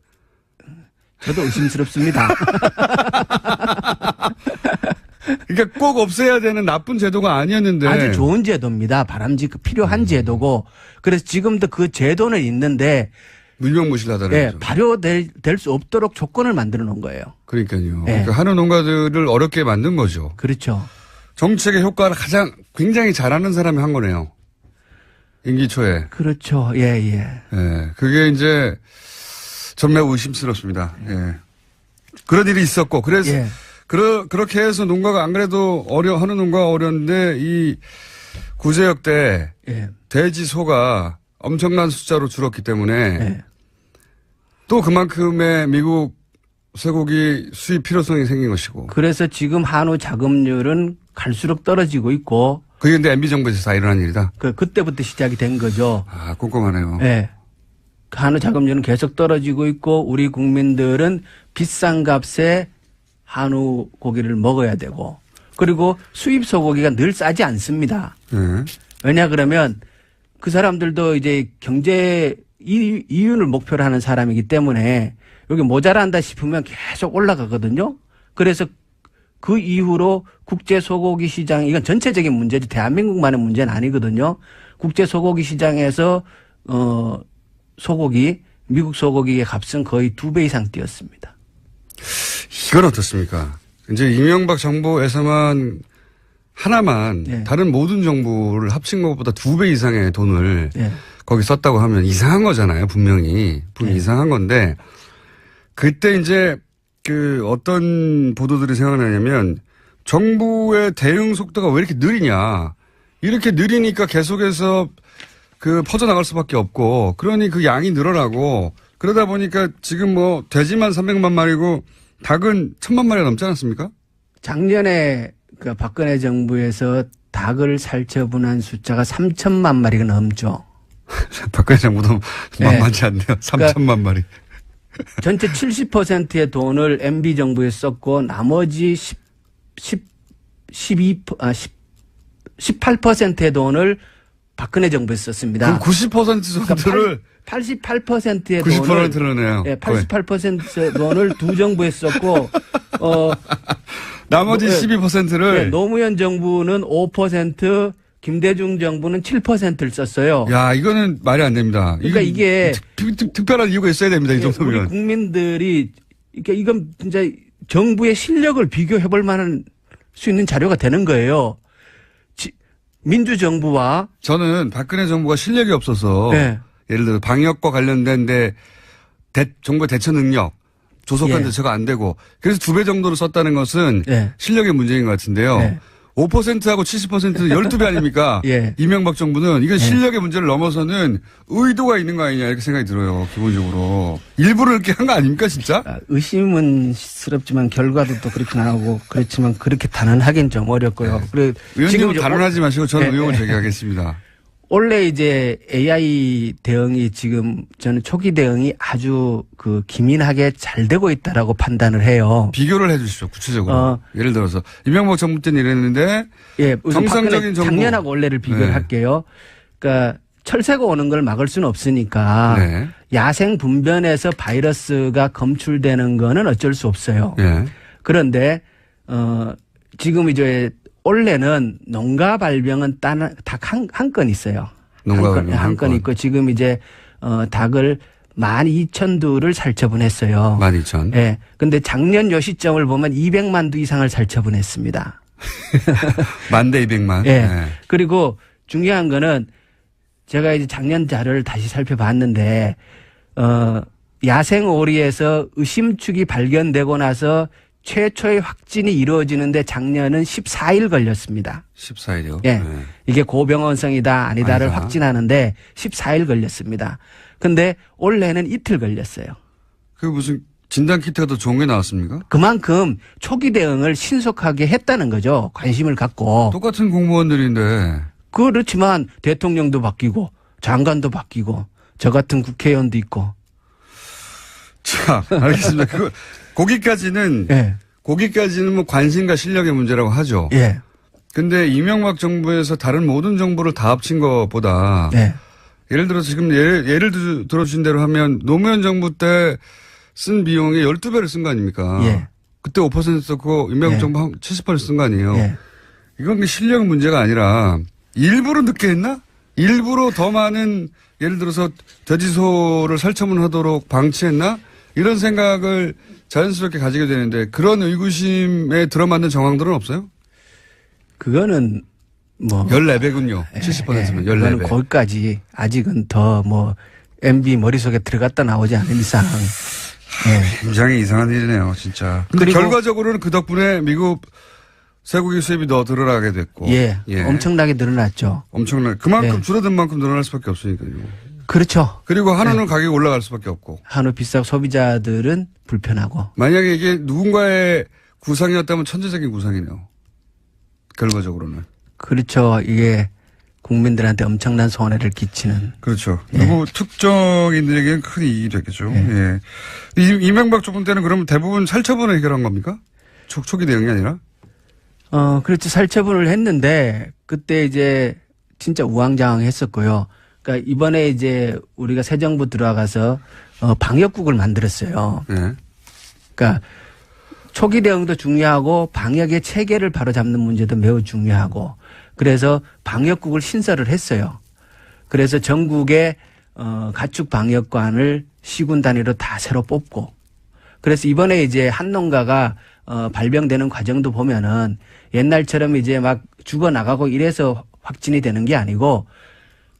저도 의심스럽습니다. 그러니까 꼭 없애야 되는 나쁜 제도가 아니었는데. 아주 좋은 제도입니다. 바람직한 필요한 제도고. 그래서 지금도 그 제도는 있는데 무명무실하다는 예, 거죠. 발효될 수 없도록 조건을 만들어 놓은 거예요. 그러니까요. 예. 그러니까 하는 농가들을 어렵게 만든 거죠. 그렇죠. 정책의 효과를 굉장히 잘하는 사람이 한 거네요. 임기 초에. 그렇죠. 예, 예. 예. 그게 이제 전 매우 의심스럽습니다. 예. 그런 일이 있었고 그래서 예. 그렇게 해서 농가가 안 그래도 하는 농가가 어려운데 이 구제역 때 예. 돼지 소가 엄청난 숫자로 줄었기 때문에 예. 또 그만큼의 미국 쇠고기 수입 필요성이 생긴 것이고. 그래서 지금 한우 자급률은 갈수록 떨어지고 있고. 그게 근데 MB 정부에서 다 일어난 일이다. 그때부터 시작이 된 거죠. 아, 꼼꼼하네요. 예. 한우 자급률은 계속 떨어지고 있고 우리 국민들은 비싼 값에 한우 고기를 먹어야 되고 그리고 수입 소고기가 늘 싸지 않습니다. 예. 왜냐 그러면 그 사람들도 이제 경제 이윤을 목표로 하는 사람이기 때문에 여기 모자란다 싶으면 계속 올라가거든요. 그래서 그 이후로 국제 소고기 시장 이건 전체적인 문제지 대한민국만의 문제는 아니거든요. 국제 소고기 시장에서 소고기 미국 소고기의 값은 거의 2배 이상 뛰었습니다. 이건 어떻습니까? 이제 이명박 정부에서만 하나만 네. 다른 모든 정부를 합친 것보다 2배 이상의 돈을 네. 거기 썼다고 하면 이상한 거잖아요. 분명히 네. 이상한 건데 그때 이제 그 어떤 보도들이 생각나냐면 정부의 대응 속도가 왜 이렇게 느리냐. 이렇게 느리니까 계속해서 그 퍼져나갈 수밖에 없고 그러니 그 양이 늘어나고 그러다 보니까 지금 뭐 돼지만 300만 마리고 닭은 1000만 마리가 넘지 않았습니까? 작년에 그 박근혜 정부에서 닭을 살처분한 숫자가 3천만 마리가 넘죠. 박근혜 정부도 네. 만만치 않네요. 3천만 마리. 전체 70%의 돈을 MB 정부에 썼고 나머지 18%의 돈을 박근혜 정부에 썼습니다. 그럼 90% 정도를 88%의 90%를 예, 88%의 돈을 두 정부에 썼고 나머지 예, 12%를 예, 노무현 정부는 5%, 김대중 정부는 7%를 썼어요. 야, 이거는 말이 안 됩니다. 그러니까 이게 특별한 이유가 있어야 됩니다. 이 우리 정도면. 국민들이 그러니까 이건 진짜 정부의 실력을 비교해 볼 만한 수 있는 자료가 되는 거예요. 민주정부와 저는 박근혜 정부가 실력이 없어서 네. 예를 들어 방역과 관련된 정부의 대처 능력 조속한 예. 대처가 안 되고 그래서 2배 정도로 썼다는 것은 예. 실력의 문제인 것 같은데요. 예. 5%하고 70%는 12배 아닙니까? 예. 이명박 정부는 이건 실력의 문제를 넘어서는 의도가 있는 거 아니냐 이렇게 생각이 들어요. 기본적으로. 일부러 이렇게 한 거 아닙니까 진짜? 의심은 스럽지만 결과도 또 그렇게 나오고 그렇지만 그렇게 단언하기는 좀 어렵고요. 그리고 의원님은 단언하지 마시고 저는 네, 의혹을 네. 제기하겠습니다. 원래 이제 AI 대응이 지금 저는 초기 대응이 아주 그 기민하게 잘 되고 있다라고 판단을 해요. 비교를 해 주시죠. 구체적으로. 예를 들어서 이명박 정부 때는 이랬는데 예, 우선 정상적인 정부. 작년하고 올해를 비교를 네. 할게요. 그러니까 철새가 오는 걸 막을 수는 없으니까 네. 야생 분변에서 바이러스가 검출되는 거는 어쩔 수 없어요. 예. 그런데 지금 이제 올해는 농가 발병은 딱 한 건 있어요. 농가 발병 한 건 있고 지금 이제 닭을 12,000두를 살처분했어요. 12,000. 예. 근데 작년 요 시점을 보면 200만 두 이상을 살처분했습니다. 10,000대 200만. 예. 네. 그리고 중요한 거는 제가 이제 작년 자료를 다시 살펴봤는데 야생 오리에서 의심축이 발견되고 나서 최초의 확진이 이루어지는데 작년은 14일 걸렸습니다. 14일이요? 예. 네. 이게 고병원성이다 아니다를 아니다. 확진하는데 14일 걸렸습니다. 근데 올해는 이틀 걸렸어요. 그 무슨 진단 키트가 더 좋은 게 나왔습니까? 그만큼 초기 대응을 신속하게 했다는 거죠. 관심을 갖고. 똑같은 공무원들인데. 그렇지만 대통령도 바뀌고 장관도 바뀌고 저 같은 국회의원도 있고. 자, 알겠습니다. 거기까지는 예. 거기까지는 뭐 관심과 실력의 문제라고 하죠. 예. 근데 이명박 정부에서 다른 모든 정부를 다 합친 것보다 네. 예를 들어서 지금 예를 들어주신 대로 하면 노무현 정부 때 쓴 비용의 12배를 쓴 거 아닙니까? 예. 그때 5% 썼고 이명박 예. 정부 70% 쓴 거 아니에요? 예. 이건 실력 문제가 아니라 일부러 늦게 했나? 일부러 더 많은 예를 들어서 돼지소를 살처분하도록 방치했나? 이런 생각을 자연스럽게 가지게 되는데 그런 의구심에 들어맞는 정황들은 없어요? 그거는 뭐 14배군요. 70%면 그거는 14배. 거기까지 아직은 더 뭐 MB 머릿속에 들어갔다 나오지 않은 이상. 예. 굉장히 이상한 일이네요, 진짜. 근데 그리고 결과적으로는 그 덕분에 미국 쇠고기 수입이 더 늘어나게 됐고. 예. 엄청나게 늘어났죠. 엄청나게. 그만큼 예. 줄어든 만큼 늘어날 수밖에 없으니까요. 그렇죠. 그리고 한우는 가격이 올라갈 수밖에 없고. 한우 비싸고 소비자들은 불편하고. 만약에 이게 누군가의 구상이었다면 천재적인 구상이네요. 결과적으로는. 그렇죠. 이게 국민들한테 엄청난 손해를 끼치는. 그렇죠. 누구 특정인들에게는 큰 이익이 되겠죠. 예. 이명박 정부 때는 그러면 대부분 살처분을 해결한 겁니까? 초기 대응이 아니라? 그렇죠. 살처분을 했는데 그때 이제 진짜 우왕좌왕했었고요. 그러니까 이번에 이제 우리가 새 정부 들어가서 방역국을 만들었어요. 예. 그러니까 초기 대응도 중요하고 방역의 체계를 바로잡는 문제도 매우 중요하고 그래서 방역국을 신설을 했어요. 그래서 전국에 가축 방역관을 시군 단위로 다 새로 뽑고 그래서 이번에 이제 한 농가가 발병되는 과정도 보면은 옛날처럼 이제 막 죽어 나가고 이래서 확진이 되는 게 아니고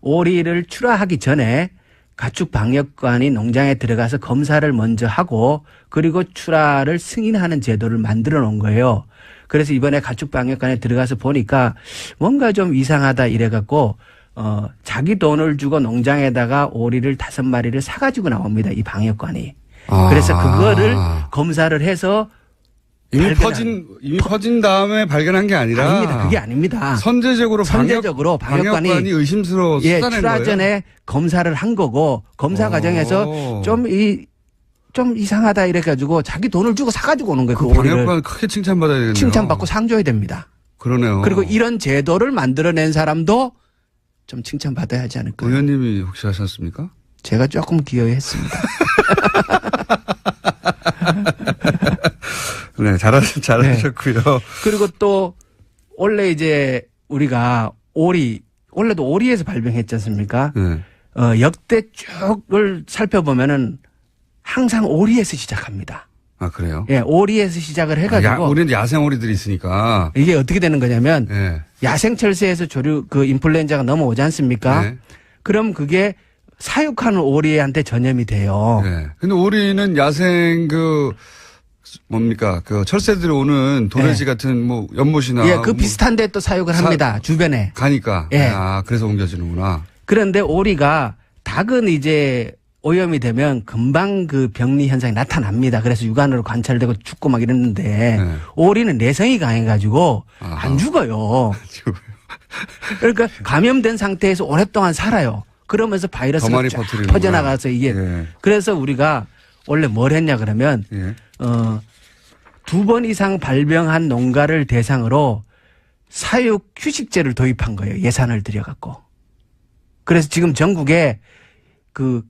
오리를 출하하기 전에 가축 방역관이 농장에 들어가서 검사를 먼저 하고 그리고 출하를 승인하는 제도를 만들어 놓은 거예요. 그래서 이번에 가축 방역관에 들어가서 보니까 뭔가 좀 이상하다 이래갖고 자기 돈을 주고 농장에다가 오리를 5마리를 사가지고 나옵니다. 이 방역관이. 그래서 그거를 검사를 해서 이미 퍼진 다음에 발견한 게 아니라. 아닙니다. 그게 아닙니다. 선제적으로 방역관이 의심스러워 예, 쏟아낸 출하 거예요. 전에 검사를 한 거고 검사 과정에서 좀 이상하다 이래가지고 자기 돈을 주고 사가지고 오는 거예요. 그 그 오리를. 방역관 크게 칭찬받아야 되겠네요. 칭찬받고 상 줘야 됩니다. 그러네요. 그리고 이런 제도를 만들어낸 사람도 좀 칭찬받아야 하지 않을까요? 의원님이 혹시 하셨습니까? 제가 조금 기여했습니다. 네, 잘하셨고요. 네. 그리고 또 원래 이제 우리가 원래도 오리에서 발병했지 않습니까? 네. 역대 쭉을 살펴보면은 항상 오리에서 시작합니다. 아, 그래요? 예, 오리에서 시작을 해가지고. 우리는 야생 오리들이 있으니까. 이게 어떻게 되는 거냐면 네. 야생철새에서 인플루엔자가 넘어오지 않습니까? 네. 그럼 그게 사육하는 오리한테 전염이 돼요. 네. 근데 오리는 야생 철새들이 오는 도래지 같은 연못이나. 예, 그 비슷한데 또 사육을 합니다. 주변에. 가니까. 예. 그래서 옮겨지는구나. 그런데 오리가 닭은 이제 오염이 되면 금방 그 병리 현상이 나타납니다. 그래서 육안으로 관찰되고 죽고 막 이랬는데 네. 오리는 내성이 강해가지고 안 죽어요. 그러니까 감염된 상태에서 오랫동안 살아요. 그러면서 바이러스가 쫙 퍼져나가서 이게 예. 그래서 우리가 원래 뭘 했냐 그러면 예. 2번 이상 발병한 농가를 대상으로 사육 휴식제를 도입한 거예요. 예산을 들여갖고. 그래서 지금 전국에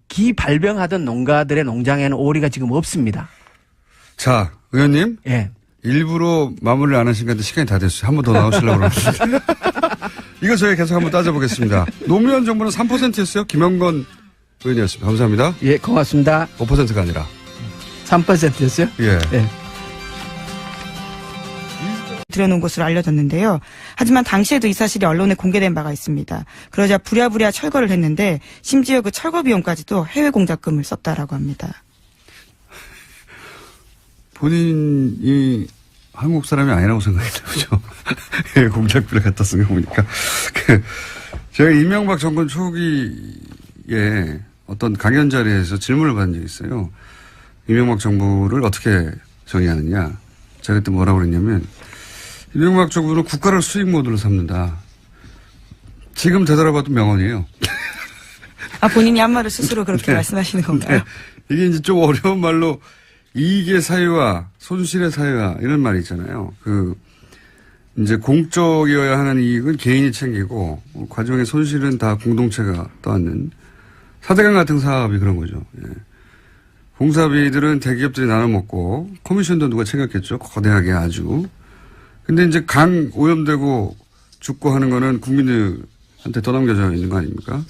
기 발병하던 농가들의 농장에는 오리가 지금 없습니다. 자, 의원님. 예. 일부러 마무리를 안 하신 것 같은데 시간이 다 됐어요. 한 번 더 나오시려고 그러는데. 이거 저희 계속 한번 따져보겠습니다. 노무현 정부는 3%였어요. 김영건 의원이었습니다. 감사합니다. 예, 고맙습니다. 5%가 아니라. 3%였어요? 예. 예. 들여놓은 것으로 알려졌는데요. 하지만 당시에도 이 사실이 언론에 공개된 바가 있습니다. 그러자 부랴부랴 철거를 했는데 심지어 그 철거 비용까지도 해외 공작금을 썼다라고 합니다. 본인이 한국 사람이 아니라고 생각했나 보죠. 해외 공작비를 갖다 쓴 거 보니까. 제가 이명박 정권 초기에 어떤 강연 자리에서 질문을 받은 적이 있어요. 이명박 정부를 어떻게 정의하느냐. 제가 그때 뭐라고 그랬냐면 이명박 정부는 국가를 수익 모드로 삼는다. 지금 되돌아봐도 명언이에요. 본인이 한 말을 스스로 그렇게 말씀하시는 건가요? 이게 이제 좀 어려운 말로 이익의 사유와 손실의 사유와 이런 말이 있잖아요. 이제 공적이어야 하는 이익은 개인이 챙기고 과정의 손실은 다 공동체가 떠안는 사대강 같은 사업이 그런 거죠. 예. 공사비들은 대기업들이 나눠 먹고 커미션도 누가 챙겼겠죠. 거대하게 아주. 근데 이제 강 오염되고 죽고 하는 거는 국민들한테 떠넘겨져 있는 거 아닙니까?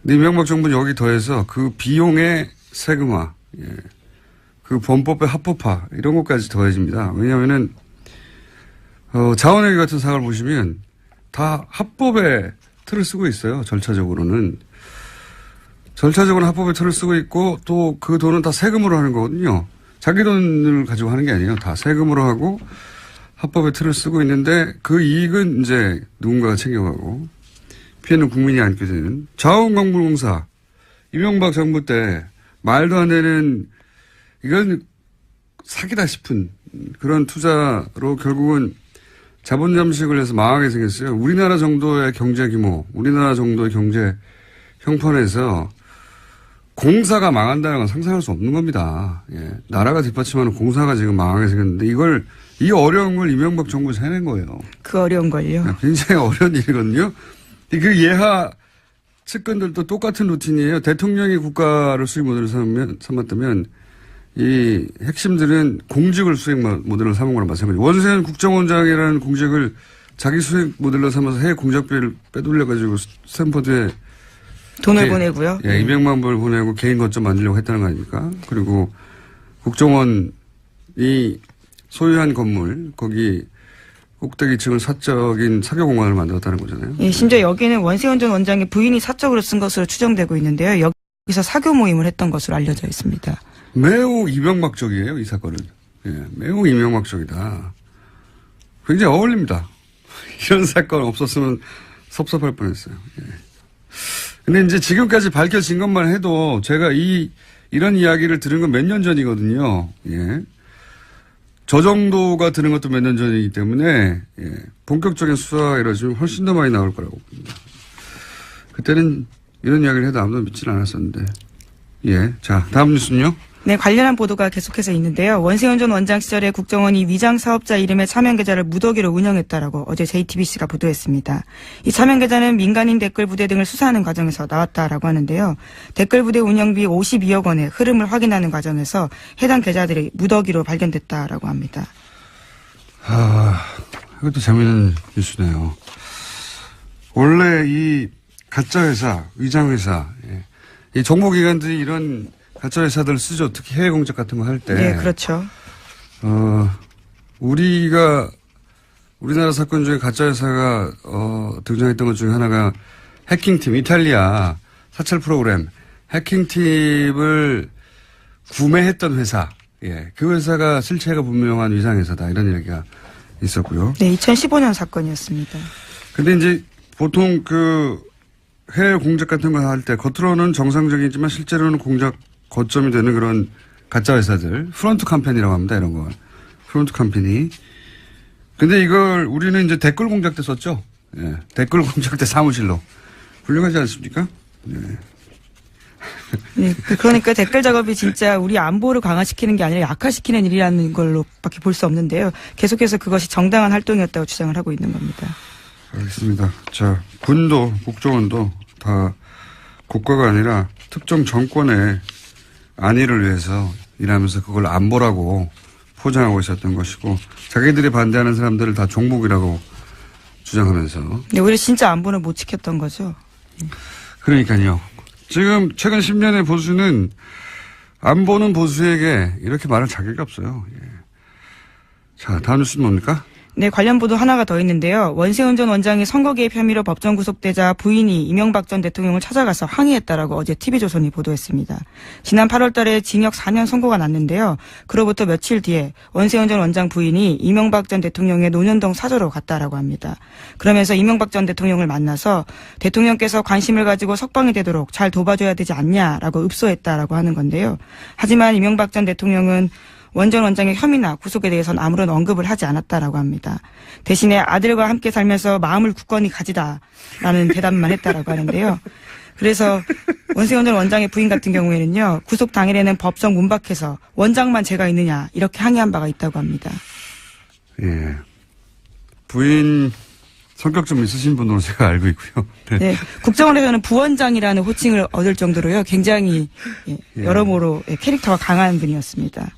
근데 이명박 정부는 여기 더해서 그 비용의 세금화, 예. 그 범법의 합법화 이런 것까지 더해집니다. 왜냐하면은 자원회계 같은 사업을 보시면 다 합법의 틀을 쓰고 있어요. 절차적으로는. 절차적으로 합법의 틀을 쓰고 있고 또 그 돈은 다 세금으로 하는 거거든요. 자기 돈을 가지고 하는 게 아니에요. 다 세금으로 하고 합법의 틀을 쓰고 있는데 그 이익은 이제 누군가가 챙겨가고 피해는 국민이 안게 되는 자원광물공사 이명박 정부 때 말도 안 되는 이건 사기다 싶은 그런 투자로 결국은 자본 잠식을 해서 망하게 생겼어요. 우리나라 정도의 경제 규모, 우리나라 정도의 경제 형편에서 공사가 망한다는 건 상상할 수 없는 겁니다. 예. 나라가 뒷받침하는 공사가 지금 망하게 생겼는데 이 어려운 걸 이명박 정부에서 해낸 거예요. 그 어려운 걸요. 굉장히 어려운 일이거든요. 그 예하 측근들도 똑같은 루틴이에요. 대통령이 국가를 수익 모델을 삼았다면 이 핵심들은 공직을 수익 모델로 삼은 거랑 마찬가지예요. 원세훈 국정원장이라는 공직을 자기 수익 모델로 삼아서 해외 공작비를 빼돌려가지고 스탠퍼드에 돈을 보내고요. 예, 200만 불 보내고 개인 거점 만들려고 했다는 거 아닙니까? 그리고 국정원이 소유한 건물, 거기 꼭대기층을 사적인 사교공간을 만들었다는 거잖아요. 예, 심지어 여기는 원세훈 전 원장의 부인이 사적으로 쓴 것으로 추정되고 있는데요. 여기서 사교 모임을 했던 것으로 알려져 있습니다. 매우 이명박적이에요, 이 사건은. 예, 매우 이명박적이다. 굉장히 어울립니다. 이런 사건 없었으면 섭섭할 뻔했어요. 예. 근데 이제 지금까지 밝혀진 것만 해도 제가 이런 이야기를 들은 건 몇 년 전이거든요. 예. 저 정도가 들은 것도 몇 년 전이기 때문에, 예. 본격적인 수사가 이루어지면 훨씬 더 많이 나올 거라고 봅니다. 그때는 이런 이야기를 해도 아무도 믿지는 않았었는데. 예. 자, 다음 뉴스는요? 네, 관련한 보도가 계속해서 있는데요. 원세훈 전 원장 시절에 국정원이 위장 사업자 이름의 차명 계좌를 무더기로 운영했다라고 어제 JTBC가 보도했습니다. 이 차명 계좌는 민간인 댓글 부대 등을 수사하는 과정에서 나왔다라고 하는데요. 댓글 부대 운영비 52억 원의 흐름을 확인하는 과정에서 해당 계좌들이 무더기로 발견됐다라고 합니다. 이것도 재미있는 뉴스네요. 원래 이 가짜 회사, 위장 회사, 예. 이 정보기관들이 이런 가짜 회사들 쓰죠. 특히 해외 공작 같은 거 할 때. 네, 그렇죠. 우리나라 사건 중에 가짜 회사가 등장했던 것 중에 하나가 해킹팀, 이탈리아 사찰 프로그램 해킹팀을 구매했던 회사. 예, 그 회사가 실체가 분명한 위장 회사다 이런 얘기가 있었고요. 네, 2015년 사건이었습니다. 근데 이제 보통 그 해외 공작 같은 거 할 때 겉으로는 정상적이지만 실제로는 공작 거점이 되는 그런 가짜 회사들, 프론트 컴퍼니라고 합니다, 이런 걸. 프론트 컴퍼니. 근데 이걸 우리는 이제 댓글 공작 때 썼죠? 예. 댓글 공작 때 사무실로. 훌륭하지 않습니까? 예. 네, 그러니까 댓글 작업이 진짜 우리 안보를 강화시키는 게 아니라 약화시키는 일이라는 걸로밖에 볼 수 없는데요. 계속해서 그것이 정당한 활동이었다고 주장을 하고 있는 겁니다. 알겠습니다. 자, 군도, 국정원도 다 국가가 아니라 특정 정권의 안위를 위해서 일하면서 그걸 안보라고 포장하고 있었던 것이고 자기들이 반대하는 사람들을 다 종북이라고 주장하면서. 네, 오히려 진짜 안보를 못 지켰던 거죠. 그러니까요. 지금 최근 10년의 보수는 안보는 보수에게 이렇게 말할 자격이 없어요. 예. 자, 다음 뉴스는 뭡니까? 네, 관련 보도 하나가 더 있는데요. 원세훈 전 원장이 선거 개입 혐의로 법정 구속되자 부인이 이명박 전 대통령을 찾아가서 항의했다라고 어제 TV조선이 보도했습니다. 지난 8월 달에 징역 4년 선고가 났는데요. 그로부터 며칠 뒤에 원세훈 전 원장 부인이 이명박 전 대통령의 논현동 사저로 갔다라고 합니다. 그러면서 이명박 전 대통령을 만나서 대통령께서 관심을 가지고 석방이 되도록 잘 도와줘야 되지 않냐라고 읍소했다라고 하는 건데요. 하지만 이명박 전 대통령은 원 전 원장의 혐의나 구속에 대해서는 아무런 언급을 하지 않았다라고 합니다. 대신에 아들과 함께 살면서 마음을 굳건히 가지다라는 대답만 했다라고 하는데요. 그래서 원세훈 전 원장의 부인 같은 경우에는요. 구속 당일에는 법정 문 밖에서 원장만 죄가 있느냐 이렇게 항의한 바가 있다고 합니다. 예. 부인 성격 좀 있으신 분으로 제가 알고 있고요. 네. 네, 국정원에서는 부원장이라는 호칭을 얻을 정도로요. 굉장히 여러모로 캐릭터가 강한 분이었습니다.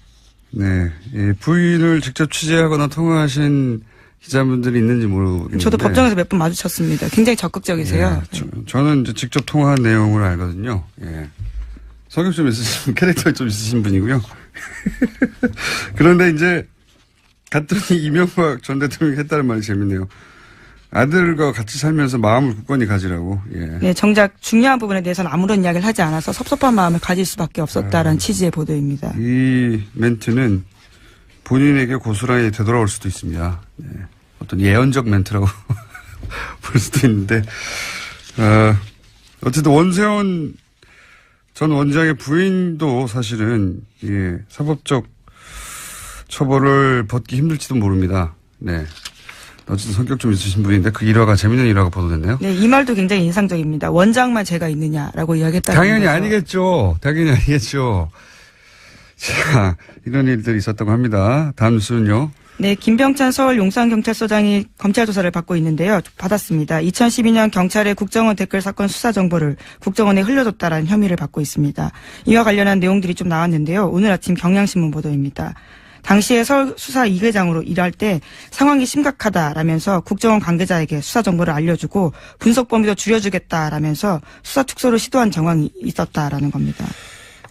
네. 예, 부인을 직접 취재하거나 통화하신 기자분들이 있는지 모르겠는데. 저도 법정에서 몇 번 마주쳤습니다. 굉장히 적극적이세요. 예, 저는 이제 직접 통화한 내용을 알거든요. 예. 성격 좀 있으신, 캐릭터 좀 있으신 분이고요. 그런데 이제 갔더니 이명박 전 대통령이 했다는 말이 재밌네요. 아들과 같이 살면서 마음을 굳건히 가지라고. 예. 네, 정작 중요한 부분에 대해서는 아무런 이야기를 하지 않아서 섭섭한 마음을 가질 수밖에 없었다라는 취지의 보도입니다. 이 멘트는 본인에게 고스란히 되돌아올 수도 있습니다. 네. 어떤 예언적 멘트라고 볼 수도 있는데, 어쨌든 원세훈 전 원장의 부인도 사실은 예, 사법적 처벌을 받기 힘들지도 모릅니다. 네. 어쨌든 성격 좀 있으신 분인데 그 일화가 재밌는 일화가 보도됐네요. 네, 이 말도 굉장히 인상적입니다. 원장만 죄가 있느냐라고 이야기했다는 당연히 거죠. 아니겠죠. 당연히 아니겠죠. 자, 이런 일들이 있었다고 합니다. 다음 뉴스는요. 네, 김병찬 서울 용산경찰서장이 검찰 조사를 받고 있는데요. 받았습니다. 2012년 경찰의 국정원 댓글 사건 수사 정보를 국정원에 흘려줬다라는 혐의를 받고 있습니다. 이와 관련한 내용들이 좀 나왔는데요. 오늘 아침 경향신문 보도입니다. 당시에 서울 수사 2계장으로 일할 때 상황이 심각하다라면서 국정원 관계자에게 수사 정보를 알려주고 분석 범위도 줄여주겠다라면서 수사 축소를 시도한 정황이 있었다라는 겁니다.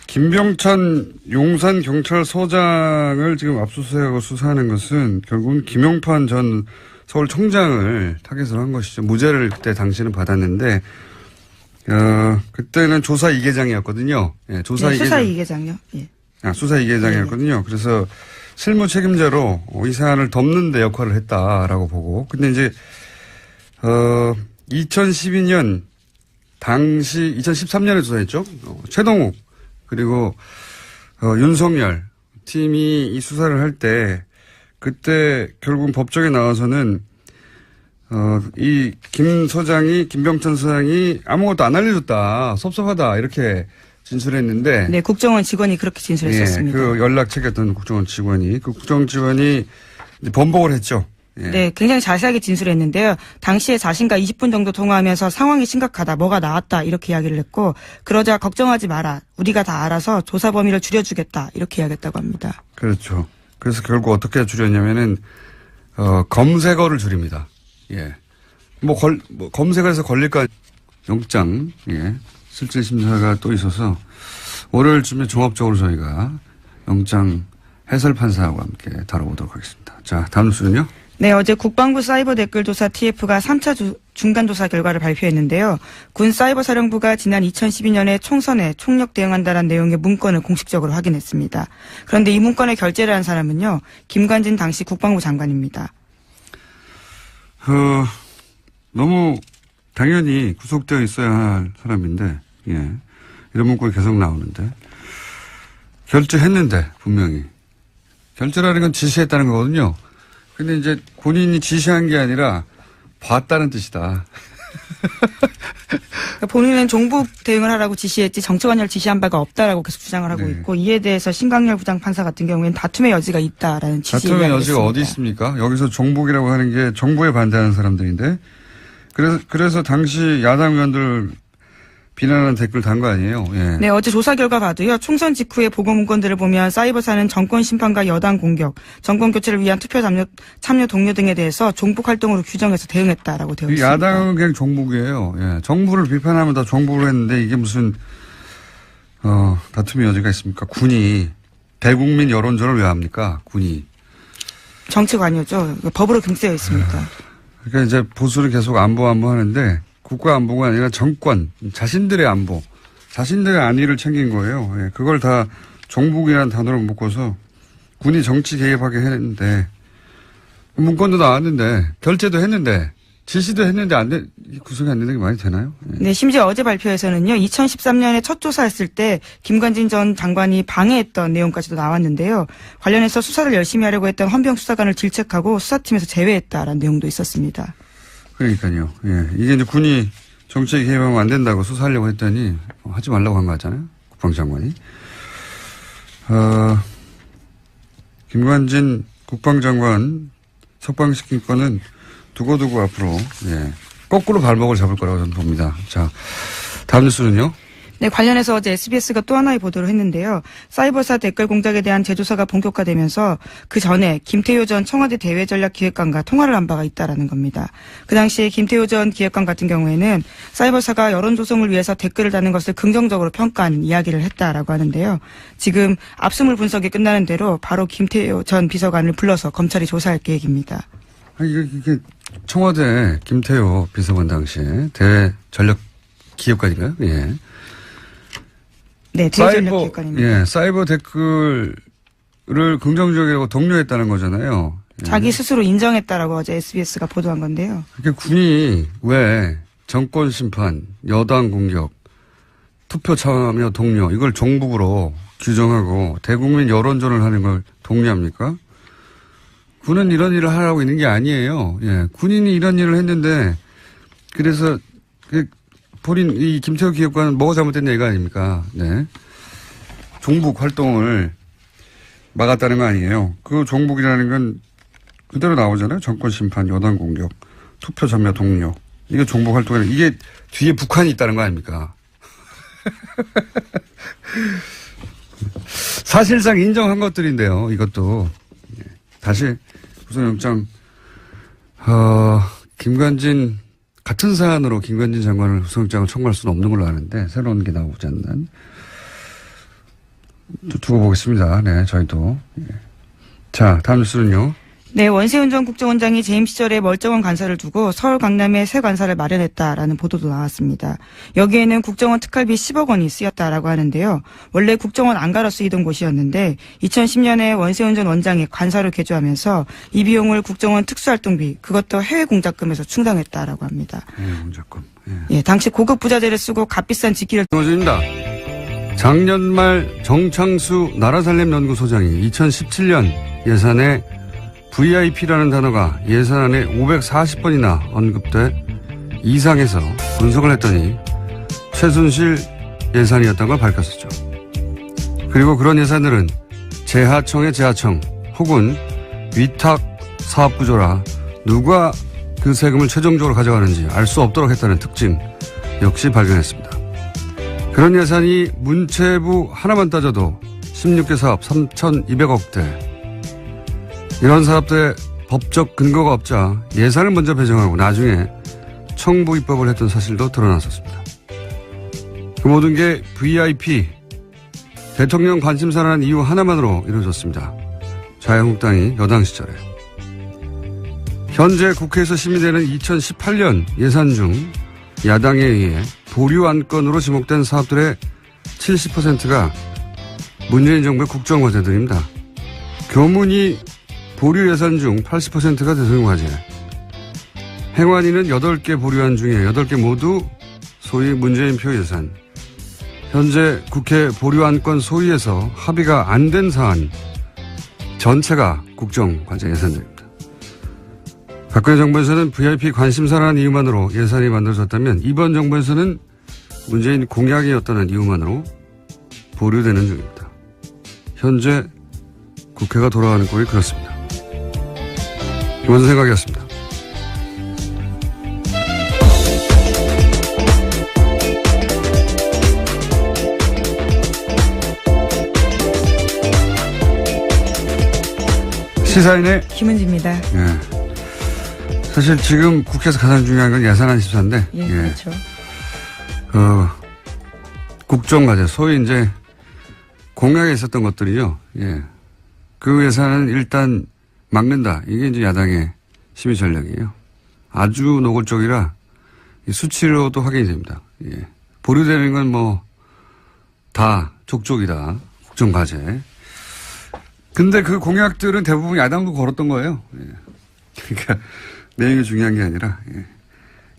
김병찬 용산경찰서장을 지금 압수수색하고 수사하는 것은 결국은 김용판 전 서울청장을 타겟으로 한 것이죠. 무죄를 그때 당시는 받았는데 그때는 조사 2계장이었거든요. 예, 조사 네, 2계장. 수사 2계장요. 예. 수사 2계장이었거든요. 그래서 실무 책임자로 이 사안을 덮는 데 역할을 했다라고 보고. 근데 이제 2012년 당시 2013년에 조사했죠. 최동욱 그리고 윤석열 팀이 이 수사를 할 때 그때 결국은 법정에 나와서는 이 김병찬 서장이 아무것도 안 알려줬다, 섭섭하다 이렇게 진술했는데. 네, 국정원 직원이 그렇게 진술했었습니다. 예, 그 연락책이었던 국정원 직원이 그 국정원 직원이 이제 번복을 했죠. 예. 네, 굉장히 자세하게 진술했는데요. 당시에 자신과 20분 정도 통화하면서 상황이 심각하다, 뭐가 나왔다 이렇게 이야기를 했고 그러자 걱정하지 마라, 우리가 다 알아서 조사 범위를 줄여주겠다 이렇게 이야기했다고 합니다. 그렇죠. 그래서 결국 어떻게 줄였냐면은 검색어를 줄입니다. 예. 검색어에서 걸릴까 영장 실질 심사가 또 있어서 월요일쯤에 종합적으로 저희가 영장 해설 판사하고 함께 다뤄보도록 하겠습니다. 자, 다음 뉴스는요. 네, 어제 국방부 사이버 댓글 조사 TF가 3차 중간 조사 결과를 발표했는데요. 군 사이버 사령부가 지난 2012년에 총선에 총력 대응한다는 내용의 문건을 공식적으로 확인했습니다. 그런데 이 문건에 결재를 한 사람은요, 김관진 당시 국방부 장관입니다. 너무 당연히 구속되어 있어야 할 사람인데, 예. 이런 문구가 계속 나오는데. 결재했는데, 분명히. 결재라는 건 지시했다는 거거든요. 근데 이제 본인이 지시한 게 아니라 봤다는 뜻이다. 그러니까 본인은 종북 대응을 하라고 지시했지 정치관여를 지시한 바가 없다라고 계속 주장을 하고 있고 이에 대해서 신강렬 부장판사 같은 경우에는 다툼의 여지가 있다라는 취지의 다툼의 이야기를 여지가 했습니다. 어디 있습니까? 여기서 종북이라고 하는 게 정부에 반대하는 사람들인데 그래서 당시 야당 의원들 비난하는 댓글 단 거 아니에요? 예. 네, 어제 조사 결과 봐도요. 총선 직후의 보고 문건들을 보면 사이버사는 정권 심판과 여당 공격, 정권 교체를 위한 투표 참여 동료 등에 대해서 종북 활동으로 규정해서 대응했다라고 되어 있습니다. 야당은 그냥 종북이에요. 예. 정부를 비판하면 다 종북을 했는데 이게 무슨 다툼의 여지가 있습니까? 군이 대국민 여론전을 왜 합니까? 군이. 정치 관여죠. 법으로 금지되어 있습니다. 그러니까 이제 보수를 계속 안보 하는데 국가 안보가 아니라 정권, 자신들의 안보, 자신들의 안위를 챙긴 거예요. 예, 그걸 다 종북이라는 단어로 묶어서 군이 정치 개입하게 했는데 문건도 나왔는데 결재도 했는데 지시도 했는데 구속이 안 되는 게 많이 되나요? 예. 네, 심지어 어제 발표에서는요. 2013년에 첫 조사했을 때 김관진 전 장관이 방해했던 내용까지도 나왔는데요. 관련해서 수사를 열심히 하려고 했던 헌병 수사관을 질책하고 수사팀에서 제외했다라는 내용도 있었습니다. 그러니까요. 예. 이게 이제 군이 정치에 개입하면 안 된다고 수사하려고 했더니 하지 말라고 한 거 같잖아요. 국방장관이. 김관진 국방장관 석방시킨 거는 두고두고 앞으로 거꾸로 발목을 잡을 거라고 저는 봅니다. 자, 다음 뉴스는요. 네, 관련해서 어제 SBS가 또 하나의 보도를 했는데요. 사이버사 댓글 공작에 대한 재조사가 본격화되면서 그 전에 김태효 전 청와대 대외전략기획관과 통화를 한 바가 있다라는 겁니다. 그 당시에 김태효 전 기획관 같은 경우에는 사이버사가 여론 조성을 위해서 댓글을 다는 것을 긍정적으로 평가한 이야기를 했다라고 하는데요. 지금 압수물 분석이 끝나는 대로 바로 김태효 전 비서관을 불러서 검찰이 조사할 계획입니다. 이게 청와대 김태효 비서관 당시에 대외전략기획관인가요? 예. 네, 대외전략기획관입니다. 예, 사이버 댓글을 긍정적이라고 독려했다는 거잖아요. 예. 자기 스스로 인정했다라고 어제 SBS가 보도한 건데요. 그렇게 군이 왜 정권 심판, 여당 공격, 투표 참여 독려 이걸 종북으로 규정하고 대국민 여론전을 하는 걸 독려합니까? 군은 이런 일을 하라고 있는 게 아니에요. 예, 군인이 이런 일을 했는데 그래서 본인 이 김태호 기획관은 뭐가 잘못됐냐 이거 아닙니까? 네. 종북 활동을 막았다는 거 아니에요. 그 종북이라는 건 그대로 나오잖아요. 정권 심판, 여당 공격, 투표 참여 독려. 이게 종북 활동이라 이게 뒤에 북한이 있다는 거 아닙니까? 사실상 인정한 것들인데요. 이것도 다시 구속영장 김관진 같은 사안으로 김관진 장관을 구속영장을 청구할 수는 없는 걸로 아는데 새로운 게 나오지 않는 두고 보겠습니다. 네, 저희도. 자, 다음 뉴스는요. 네, 원세훈 전 국정원장이 재임 시절에 멀쩡한 관사를 두고 서울 강남에 새 관사를 마련했다라는 보도도 나왔습니다. 여기에는 국정원 특활비 10억 원이 쓰였다라고 하는데요. 원래 국정원 안가로 쓰이던 곳이었는데 2010년에 원세훈 전 원장이 관사로 개조하면서 이 비용을 국정원 특수활동비 그것도 해외 공작금에서 충당했다라고 합니다. 해외 공작금. 예, 당시 고급 부자재를 쓰고 값비싼 직기를 입니다. 작년 말 정창수 나라살림연구소장이 2017년 예산에 VIP라는 단어가 예산안에 540번이나 언급돼 이상해서 분석을 했더니 최순실 예산이었던 걸 밝혔었죠. 그리고 그런 예산들은 재하청의 재하청 혹은 위탁 사업 구조라 누가 그 세금을 최종적으로 가져가는지 알 수 없도록 했다는 특징 역시 발견했습니다. 그런 예산이 문체부 하나만 따져도 16개 사업 3,200억대 이런 사업들의 법적 근거가 없자 예산을 먼저 배정하고 나중에 청부 입법을 했던 사실도 드러났었습니다. 그 모든 게 VIP, 대통령 관심사라는 이유 하나만으로 이루어졌습니다. 자유한국당이 여당 시절에. 현재 국회에서 심의되는 2018년 예산 중 야당에 의해 보류 안건으로 지목된 사업들의 70%가 문재인 정부의 국정과제들입니다. 교문이 보류 예산 중 80%가 대통령 과제. 행안위는 8개 보류안 중에 8개 모두 소위 문재인 표 예산. 현재 국회 보류 안건 소위에서 합의가 안 된 사안 전체가 국정과제 예산들입니다. 박근혜 정부에서는 VIP 관심사라는 이유만으로 예산이 만들어졌다면 이번 정부에서는 문재인 공약이었다는 이유만으로 보류되는 중입니다. 현재 국회가 돌아가는 꼴이 그렇습니다. 김원준 생각이었습니다. 시사인의 김은지입니다. 예. 사실 지금 국회에서 가장 중요한 건 예산안 심사인데. 예, 그렇죠. 국정과제, 소위 이제 공약에 있었던 것들이죠. 예. 그 예산은 일단 막는다. 이게 이제 야당의 심의 전략이에요. 아주 노골적이라 수치로도 확인이 됩니다. 예. 보류되는 건 뭐 다 족족이다. 국정과제. 근데 그 공약들은 대부분 야당도 걸었던 거예요. 예. 그러니까 내용이 중요한 게 아니라 예.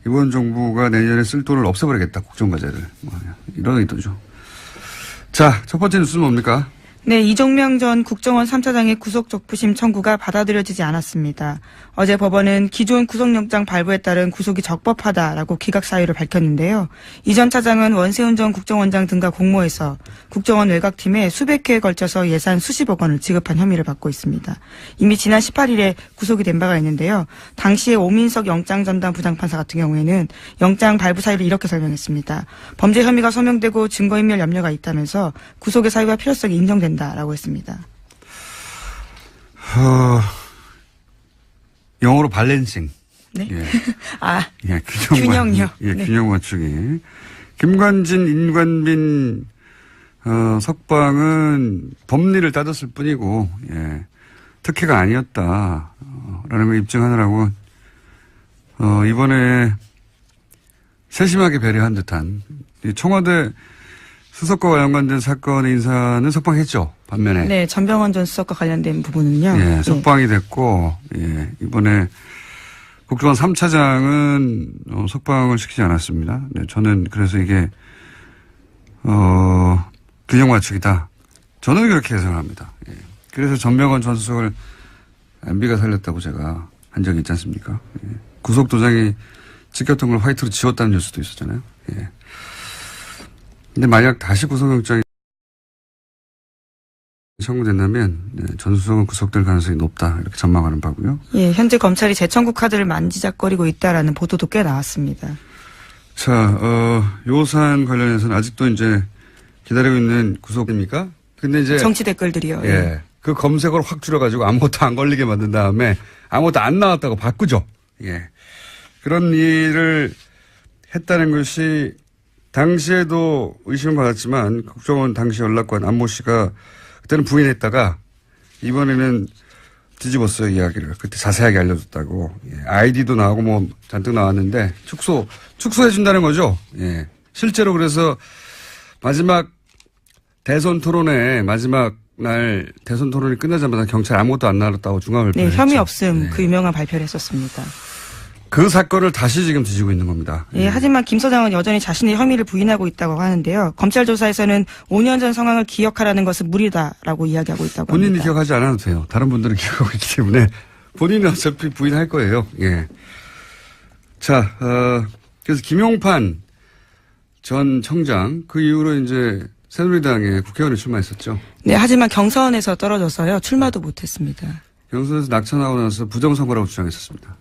이번 정부가 내년에 쓸 돈을 없애버리겠다. 국정과제를. 뭐 이런 의도죠. 자, 첫 번째 뉴스는 뭡니까? 네, 이종명 전 국정원 3차장의 구속 적부심 청구가 받아들여지지 않았습니다. 어제 법원은 기존 구속영장 발부에 따른 구속이 적법하다라고 기각 사유를 밝혔는데요. 이 전 차장은 원세훈 전 국정원장 등과 공모해서 국정원 외곽팀에 수백 회에 걸쳐서 예산 수십억 원을 지급한 혐의를 받고 있습니다. 이미 지난 18일에 구속이 된 바가 있는데요. 당시에 오민석 영장전담 부장판사 같은 경우에는 영장 발부 사유를 이렇게 설명했습니다. 범죄 혐의가 소명되고 증거인멸 염려가 있다면서 구속의 사유가 필요성이 인정된다라고 했습니다. 영어로 발렌싱. 네. 예. 아, 예, 균형이요. 예, 네. 균형 맞추기. 김관진, 인관빈, 석방은 법리를 따졌을 뿐이고, 예, 특혜가 아니었다. 라는 걸 입증하느라고, 이번에 세심하게 배려한 듯한, 이 청와대 수석과 연관된 사건의 인사는 석방했죠. 반면에. 네, 전병헌 전 수석과 관련된 부분은요. 예, 석방이 됐고, 예, 이번에 국정원 3차장은 석방을 시키지 않았습니다. 네, 저는 그래서 이게, 균형 맞추기다. 저는 그렇게 해석합니다. 예. 그래서 전병헌 전 수석을 MB가 살렸다고 제가 한 적이 있지 않습니까? 예. 구속도장이 찍혔던 걸 화이트로 지웠다는 뉴스도 있었잖아요. 예. 근데 만약 다시 구속영장이 청구된다면 전 수석은 구속될 가능성이 높다 이렇게 전망하는 바고요. 예, 현재 검찰이 재청구 카드를 만지작거리고 있다라는 보도도 꽤 나왔습니다. 자, 요 사안 관련해서는 아직도 이제 기다리고 있는 구속입니까? 근데 이제 정치 댓글들이요. 예, 그 검색어를 확 줄여가지고 아무것도 안 걸리게 만든 다음에 아무것도 안 나왔다고 바꾸죠. 예, 그런 일을 했다는 것이 당시에도 의심을 받았지만 국정원 당시 연락관 안모 씨가 그때는 부인했다가 이번에는 뒤집었어요, 이야기를. 그때 자세하게 알려줬다고. 예, 아이디도 나오고 뭐 잔뜩 나왔는데 축소해준다는 거죠. 예. 실제로 그래서 마지막 대선 토론회 마지막 날 대선 토론이 끝나자마자 경찰 아무것도 안 나왔다고 중앙발표를 네, 혐의 했죠. 없음 네. 그 유명한 발표를 했었습니다. 그 사건을 다시 지금 뒤지고 있는 겁니다. 예, 하지만 김 서장은 여전히 자신의 혐의를 부인하고 있다고 하는데요. 검찰 조사에서는 5년 전 상황을 기억하라는 것은 무리다라고 이야기하고 있다고 본인이 합니다. 기억하지 않아도 돼요. 다른 분들은 기억하고 있기 때문에 본인은 어차피 부인할 거예요. 예. 자, 그래서 김용판 전 청장 그 이후로 이제 새누리당에 국회의원에 출마했었죠. 네, 하지만 경선에서 떨어져서요. 출마도 못했습니다. 경선에서 낙천하고 나서 부정선거라고 주장했었습니다.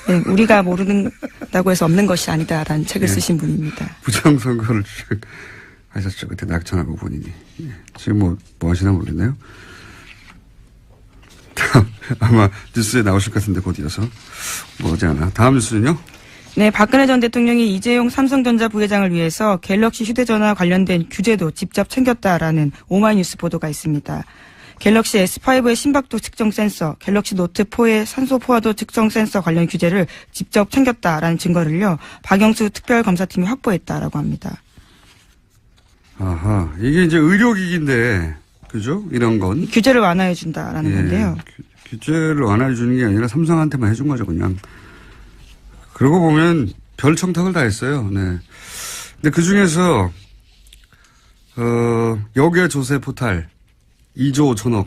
네, 우리가 모른다고 해서 없는 것이 아니다라는 책을 예. 쓰신 분입니다. 부정선거를 주장하셨죠. 그때 낙천하고 본인이. 예. 지금 뭐 하시나 모르겠네요. 아마 뉴스에 나오실 것 같은데 곧 이어서. 뭐지 않아. 다음 뉴스는요? 네, 박근혜 전 대통령이 이재용 삼성전자 부회장을 위해서 갤럭시 휴대전화 관련된 규제도 직접 챙겼다라는 오마이뉴스 보도가 있습니다. 갤럭시 S5의 심박도 측정 센서, 갤럭시 노트4의 산소 포화도 측정 센서 관련 규제를 직접 챙겼다라는 증거를요, 박영수 특별검사팀이 확보했다라고 합니다. 아하. 이게 이제 의료기기인데, 그죠? 이런 건. 규제를 완화해준다라는 건데요. 규제를 완화해주는 게 아니라 삼성한테만 해준 거죠, 그냥. 그러고 보면 별 청탁을 다 했어요. 네. 근데 그 중에서, 역외 조세 포탈 2조 5천억.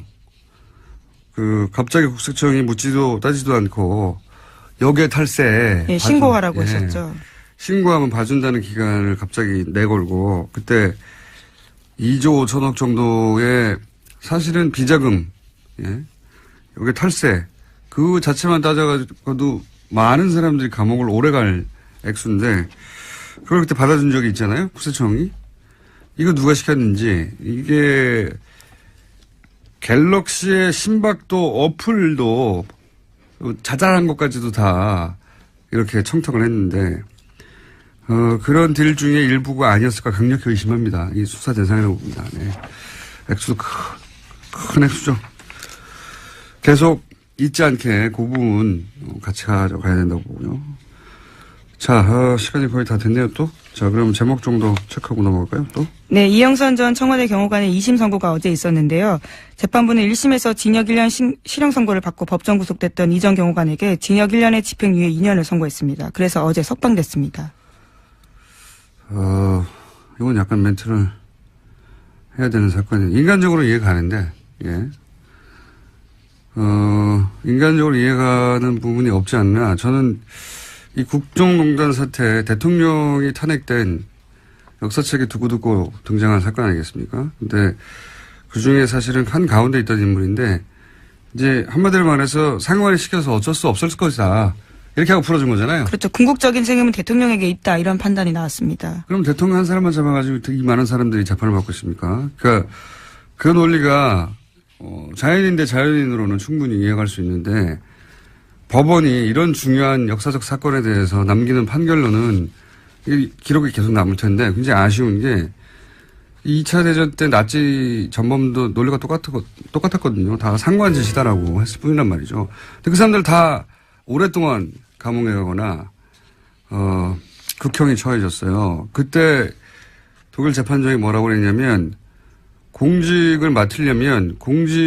갑자기 국세청이 묻지도 따지도 않고, 역외 탈세. 예, 신고하라고 예. 했었죠. 신고하면 봐준다는 기간을 갑자기 내걸고, 그때 2조 5천억 정도의 사실은 비자금, 예. 여기 탈세, 그 자체만 따져가지고도 많은 사람들이 감옥을 오래 갈 액수인데, 그걸 그때 받아준 적이 있잖아요, 국세청이. 이거 누가 시켰는지, 이게, 갤럭시의 심박도 어플도 자잘한 것까지도 다 이렇게 청탁을 했는데, 그런 딜 중에 일부가 아니었을까 강력히 의심합니다. 이 수사 대상이라고 봅니다. 네. 액수도 큰 액수죠. 계속 잊지 않게 그 부분 같이 가져가야 된다고 보고요. 자, 시간이 거의 다 됐네요, 또. 자, 그럼 제목 정도 체크하고 넘어갈까요, 또? 네, 이영선 전 청와대 경호관의 2심 선고가 어제 있었는데요. 재판부는 1심에서 징역 1년 실형 선고를 받고 법정 구속됐던 이 전 경호관에게 징역 1년에 집행유예 2년을 선고했습니다. 그래서 어제 석방됐습니다. 이건 약간 멘트를 해야 되는 사건이 인간적으로 이해가 가는데, 예. 인간적으로 이해가는 부분이 없지 않나. 저는 이 국정농단 사태 대통령이 탄핵된 역사책에 두고두고 등장한 사건 아니겠습니까? 근데 그 중에 사실은 한 가운데 있던 인물인데 이제 한마디로 말해서 상관이 시켜서 어쩔 수 없을 것이다. 이렇게 하고 풀어준 거잖아요. 그렇죠. 궁극적인 책임은 대통령에게 있다. 이런 판단이 나왔습니다. 그럼 대통령 한 사람만 잡아가지고 되게 많은 사람들이 재판을 받고 있습니까? 그러니까 그 논리가 자연인 대 자연인으로는 충분히 이해할 수 있는데 법원이 이런 중요한 역사적 사건에 대해서 남기는 판결로는 이 기록이 계속 남을 텐데 굉장히 아쉬운 게 2차 대전 때 나치 전범도 논리가 똑같았거든요. 다 상관짓이다라고 했을 뿐이란 말이죠. 근데 그 사람들 다 오랫동안 감옥에 가거나 극형이 처해졌어요. 그때 독일 재판정이 뭐라고 그랬냐면 공직을 맡으려면 공직